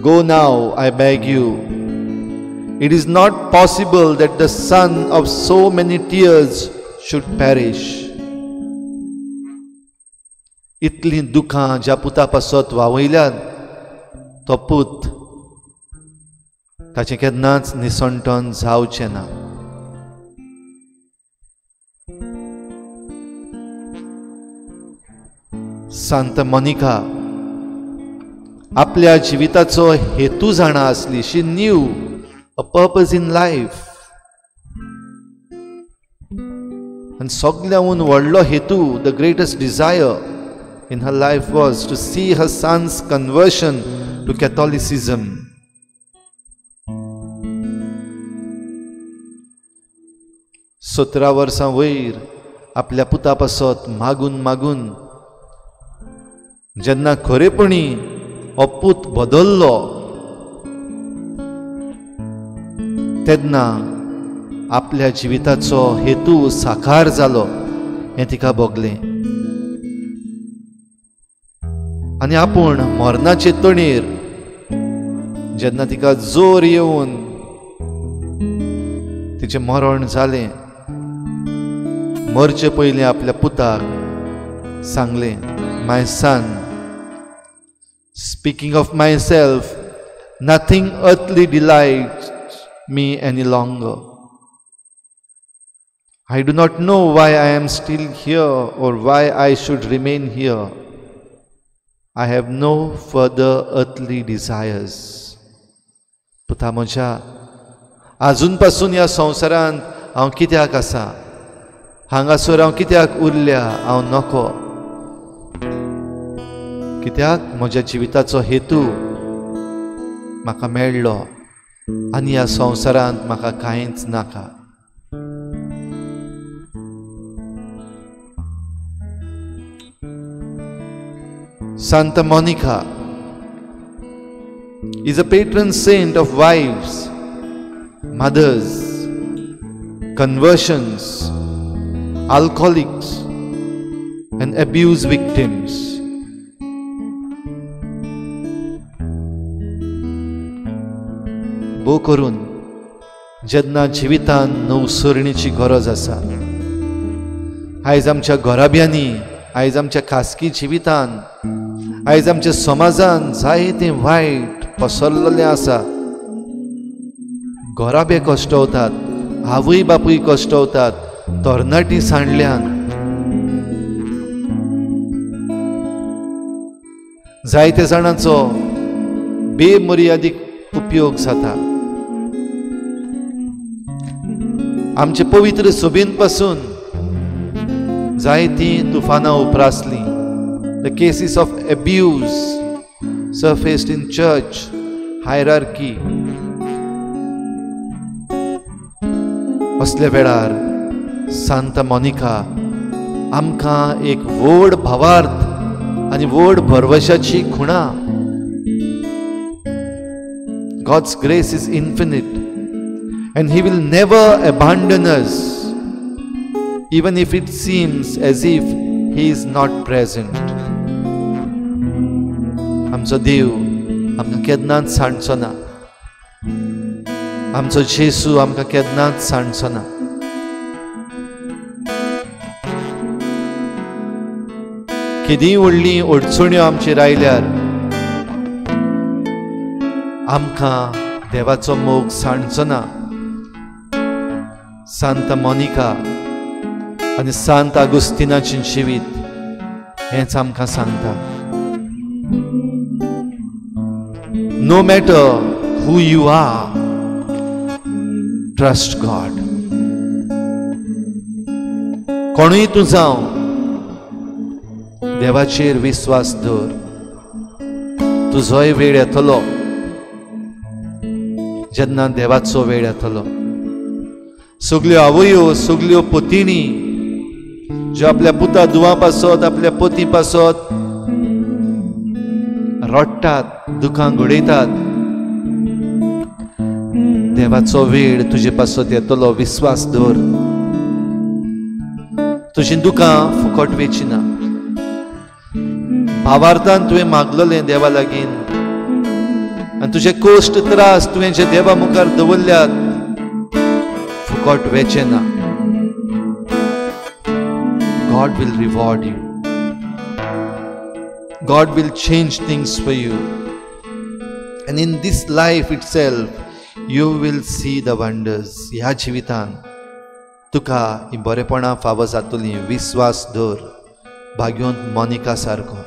[SPEAKER 3] Go now, I beg you. It is not possible that the son of so many tears should perish. इतली दुखां ज्या पुता पासत वावयल्यात, तो पूत ताचें केन्नाच निसंटन जावचें ना. सांत मोनिका आपल्या जिविताचो हेतू जाणा आसली. She knew a purpose in life. आनी सगळ्याहून व्हडलो हेतू, the greatest desire in her life was to see her son's conversion to Catholicism. सतरा वर्सां वयर आपल्या पुता पासत मागून मागून जेन्ना खरेपणी हो पूत बदल्लो, तेन्ना आपल्या जिविताचो हेतू साकार जालो हें तिका भोगलें. आनी आपूण मरणाचे तणेर जेन्ना तिका जोर येवन तिचें मरण जालें, मरचे पयलीं आपल्या पुताक सांगलें, my son, speaking of myself, nothing earthly delights me any longer. I do not know why I am still here or why I should remain here. I have no further earthly desires. पुता म्हज्या, आजून पासून ह्या संवसारांत हांव कित्याक आसा, हांगासर हांव कित्याक उरल्या, हांव नको. कित्याक म्हज्या जिविताचो हेतू म्हाका मेळ्ळो आनी ह्या संवसारांत म्हाका कांयच नाका. Santa Monica is a patron saint of wives, mothers, conversions, alcoholics, and abuse victims. भोव करून जेन्ना जिवितान नवसरणीची गरज आसा, आयज आमच्या घराब्यांनी, आयज आमच्या खासगी जिवितान, आयज आमच्या समाजान जायतें वायट पसरलेलें आसा. घराबे कश्टवतात, आवय बापूय कश्टवतात, तरणाटी सांडल्यान. जायत्या जाणांचो बेमर्यादीक उपयोग जाता. आमचे पवित्र सभेन पासून जायतीं तुफानां उपरासलीं. The cases of abuse surfaced in church, hierarchy. असल्या वेळार सांता मोनिका आमकां एक व्हड भावार्थ आनी व्हड भरवशाची खुणा. God's grace is infinite and He will never abandon us, even if it seems as if He is not present. आमचो देव आमकां केन्नाच सांडचो ना. आमचो जेसू आमकां केन्नाच सांडचो ना. कितेंय व्हडली अडचण्यो आमचेर आयल्यार आमकां देवाचो मोग सांडचो ना. सांता मोनिका आनी सांत आगुस्तिनाचें जिवीत हेंच आमकां सांगता. No matter who you are, trust God. कोणूय तूं जावं देवाचेर विश्वास दवर. तुजोय वेळ येतलो जेन्ना देवाचो वेळ येतलो. सगल्यो आवयो सगल्यो पतिणी ज्यो आपल्या पुता दुवा पासत आपल्या पती पासत रडटात, दुखां घडयतात, देवाचो वेळ तुजे पासत येतलो. विश्वास दवर. तुजीं दुखां फुकट वेची ना. भावार्थान तुवें मागलोलें देवा लागीं आनी तुजे कश्ट त्रास तुवें जे देवा मुखार दवरल्यात फुकट वेचे ना. God will reward you. God will change things for you. And in this life itself you will see the wonders. ह्या जिवितान तुका ही बरेपणां फावो जातलीं. विश्वास दवर भाग्यवंत मोनिका सारको.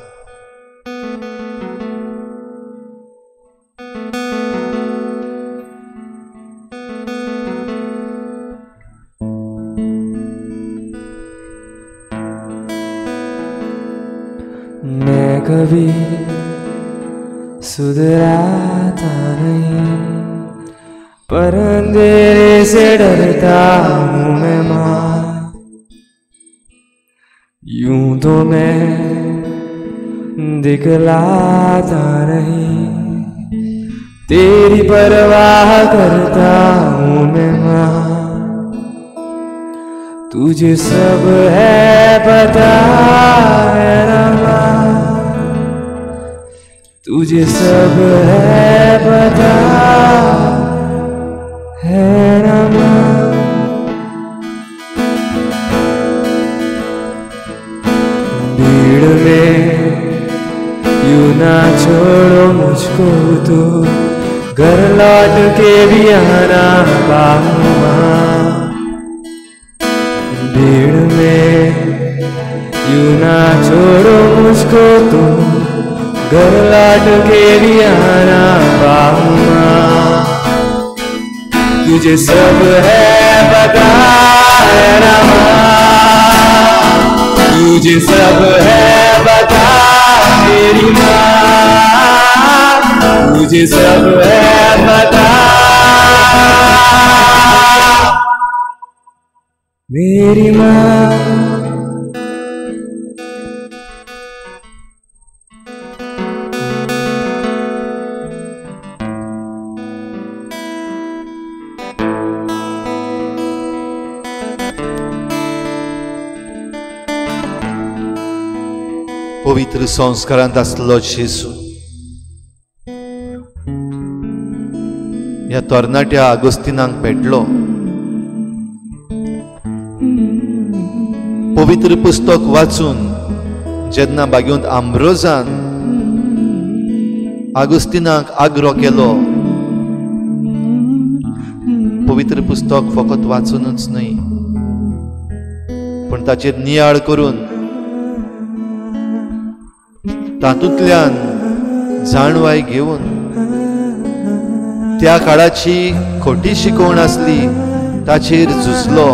[SPEAKER 8] मैं कभी सुधराता नहीं, पर अंधेरे से डरता हूँ मैं माँ. यूं तो मैं दिखलाता नहीं, तेरी परवाह करता हूँ मैं माँ. तुझे सब है पता है ना माँ, तुझे सब है पता है ना माँ. भीड़ में यूं ना छोड़ो मुझको, तो घर लौट के भी आना बाबू माँ. भीड़ में यूं ना छोड़ो मुझको, तुम घर लौट के भी आना बाबू माँ. तुझे सब है पता है ना माँ, तुझे सब है पता मेरी माँ, तुझे सब है पता मेरी माँ.
[SPEAKER 3] पवित्र संस्कारांत आसलो जेसू ह्या तरणाट्या आगोस्तिनाक भेटलो. पवित्र पुस्तक वाचून जेन्ना भाग्यवंत आंब्रोजान आगोस्तिनाक आग्रो केलो, पवित्र पुस्तक फकत वाचूनच न्हय पण ताचेर नियाळ करून तातूंतल्यान जाणवाय घेऊन त्या काळाची खोटी शिकवण असली ताचेर झुजलो,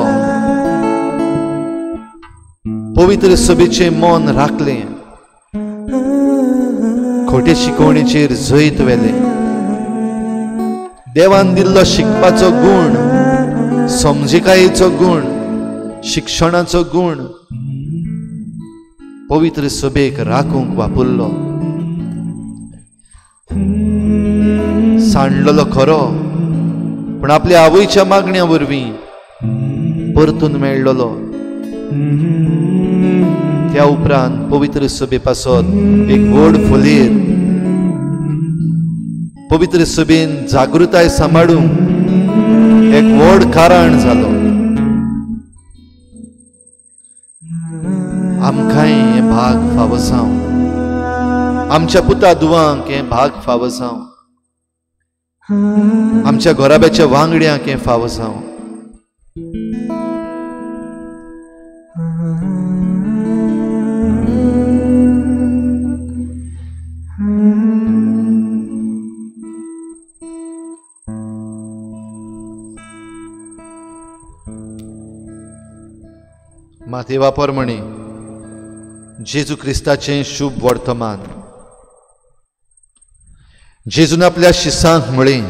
[SPEAKER 3] पवित्र सभेचे मन राखले, खोटे शिकवणेचेर जैत वेले, देवान दिल्लो शिकपाचो गुण, समजिकायेचो गुण, शिक्षणाचो गुण पवित्र सभेक राखूंक वापरलो. सांडलेलो खरो, पण आपल्या आवयच्या मागण्या वरवीं परतून मेळ्ळलो. त्या उपरांत पवित्र सभे पासत एक व्हड फोलेर पवित्र सभेन जागृताय सांबाळूंक एक व्हड कारण जालो. आमकांय हे भाग फावो जावं, आमच्या पुता दुवांक हे भाग फावो जावं, आमच्या घोराब्याच्या वांगड्यांक हे फावो जावं. माथेवा पोरमणी जेजू क्रिस्ताचें शुभ वर्तमान. जेजून आपल्या शिसांक म्हळें,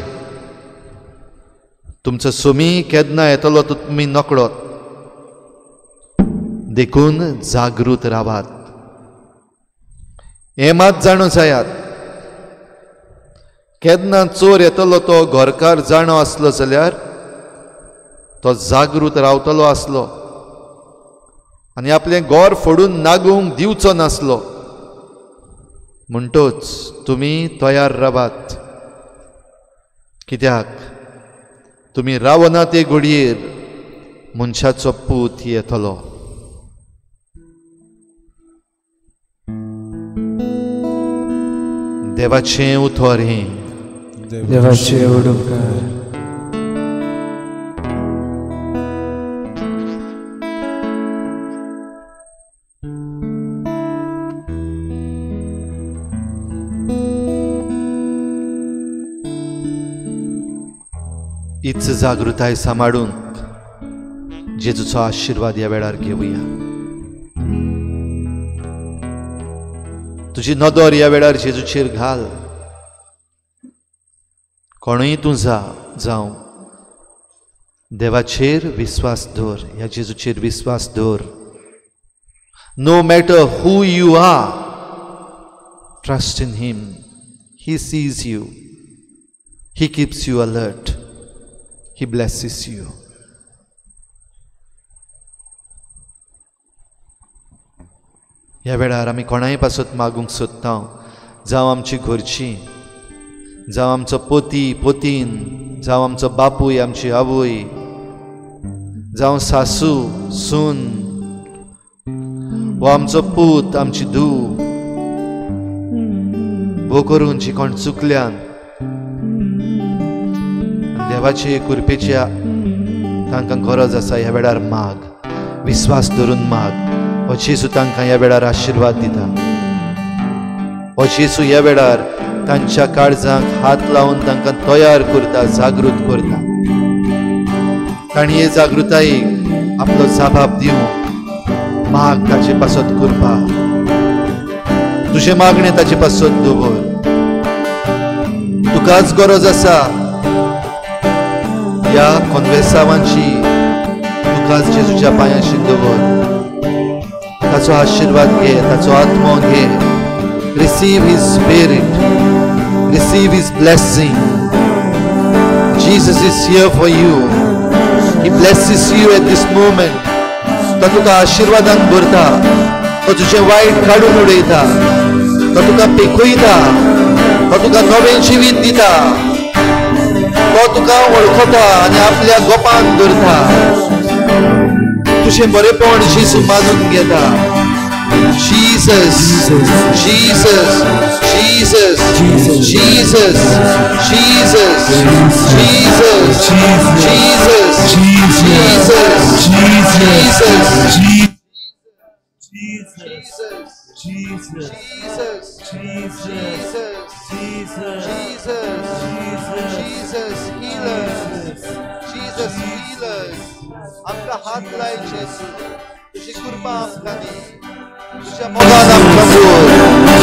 [SPEAKER 3] तुमचो सोमी केन्ना येतलो तो तुमी नकळोत, देखून जागृत रावात. हें मात जाणो जायात, केन्ना चोर येतलो तो घरकार जाणो आसलो जाल्यार तो जागृत रावतलो आसलो आनी आपलें घर फोडून नागूंक दिवचो नासलो. म्हणटोच तुमी तयार रावात, कित्याक तुमी रावना ते घडयेर मनशाचो पूत येतलो. देवाचें उतर हें,
[SPEAKER 8] देवाचे उडोवकार.
[SPEAKER 3] हीच जागृताय सांबाळूंक जेजूचो आशीर्वाद ह्या वेळार घेवया. तुजी नदर ह्या वेळार जेजूचेर घाल. कोणूय तूं जावं देवाचेर विश्वास दवर, ह्या जेजूचेर विश्वास दवर. No matter who you are, trust in him. He sees you, he keeps you alert, he blesses you. ह्या वेळार आमी कोणाय पासत मागूंक सोदता, जावं आमची घरचीं, जावं आमचो पोती पोतीन, जावं आमचो बापूय आमची आवय, जावं सासू सून, वो आमचो पूत आमची धूव, भोव करून जी कोण चुकल्यान देवाचे कृपेच्या तांकां गरज आसा, ह्या वेळार माग, विश्वास धरून माग. हो जेजू तांकां ह्या वेळार आशीर्वाद दिता. हो जेजू ह्या वेळार तांच्या काळजांक हात लावन तांकां तयार करता, जागृत करता. तांणी हे जागृतायेक आपलो जबाब दिवंक माग ताचे पासत करपा. तुजे मागणें ताचे पासत दवर. तुकाच गरज आसा ह्या कॉन्वेसावांची, तुकाच जेजूच्या पांयाशी दवर. ताचो आशीर्वाद घे, ताचो आत्मो घे. Receive his spirit, receive his blessing. Jesus is here for you. He blesses you at this moment. तो तुका आशीर्वादान भरता, तो तुजें वायट काडून उडयता, तो तुका पेकयता, तो तुका नवें जिवीत दिता, तो तुका वळखता आनी आपल्या गोपान धरता. तुजें बरेपण जेजू मानून घेता. Jesus, Jesus, Jesus, Jesus, Jesus, Jesus, Jesus, Jesus, Jesus, Jesus. Jesus, Jesus, healers. आमका हात लाय येशू, तुझी कृपा आमका दी, तुझ्या मोगान आमका बोल,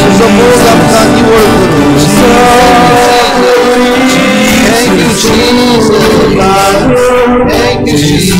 [SPEAKER 3] तुझो मोग आमका निवळ करू. Thank you, Jesus. Thank you, Jesus.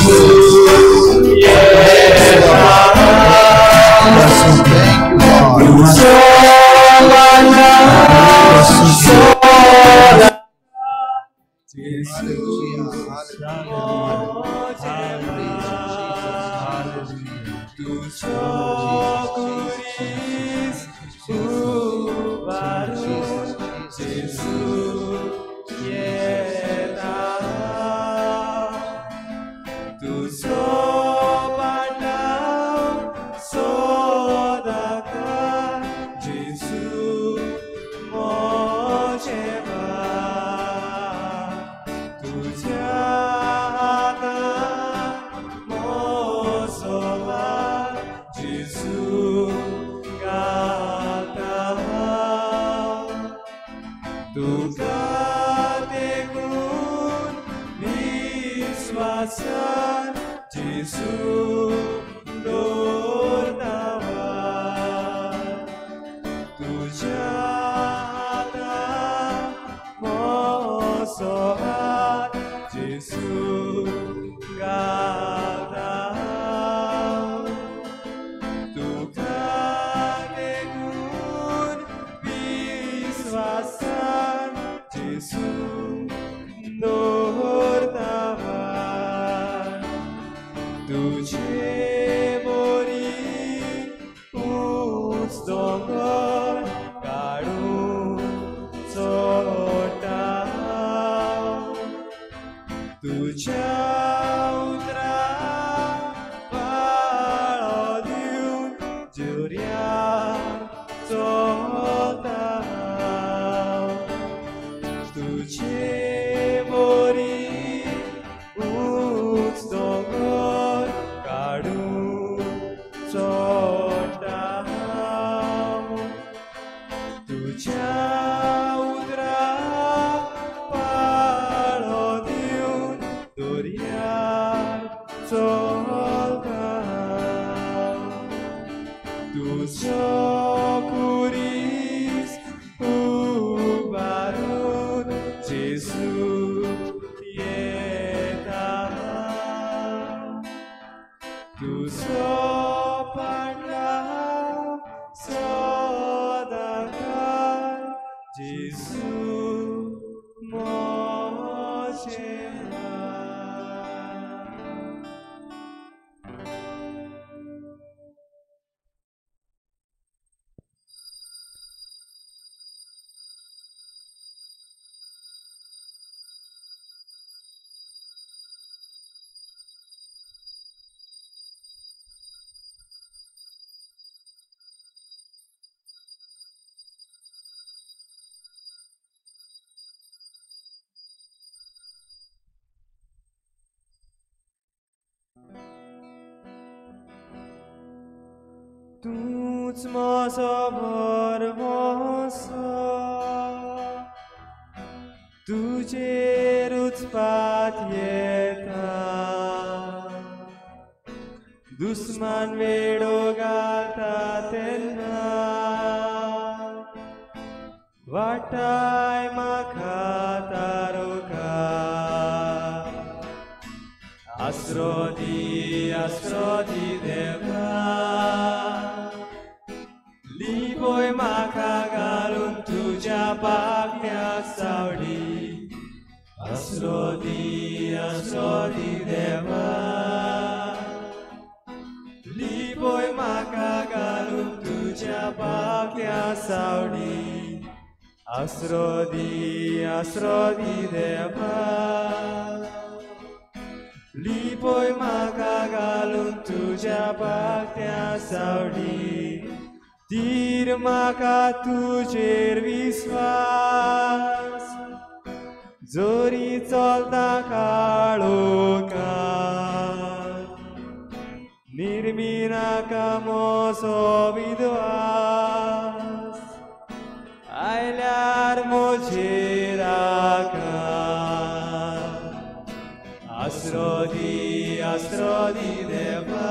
[SPEAKER 8] तूच माझो भरवंसो, तुजेरूच पात येता. दुस्मान वेडो घालता तेन्ना वाटाय म्हाका तारोका. आसरो दी देवा, लिपोय म्हाका घालून तुज्या पाखण्याक सावडी. आसरो दी देवा, लिपोय म्हाका घालून तुज्या पाखण्याक सावडी. आसरो दी देवा, लिपोय म्हाका घालून तुज्या पाखण्याक सावडी. तीर म्हाका तुजेर विश्वास, जोरी चलता काळोखांत. निर्मी नाका मोसो विद्वास आयल्यार मुझे राखा आसरो दी देवा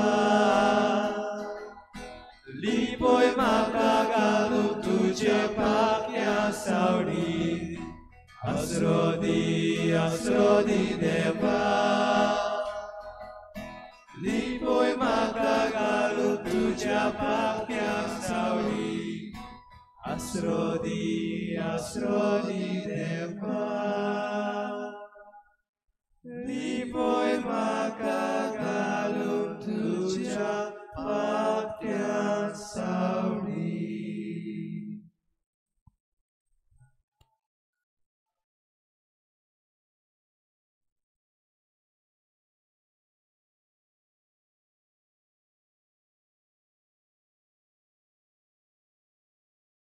[SPEAKER 8] लिपोय म्हाका घालूंक तुजे पांखऱ्या सावडी आसरो दी देवा लिपोय म्हाका घालूंक तुज्या पांखऱ्या सावडी आसरो दी देवा लिपोय म्हाका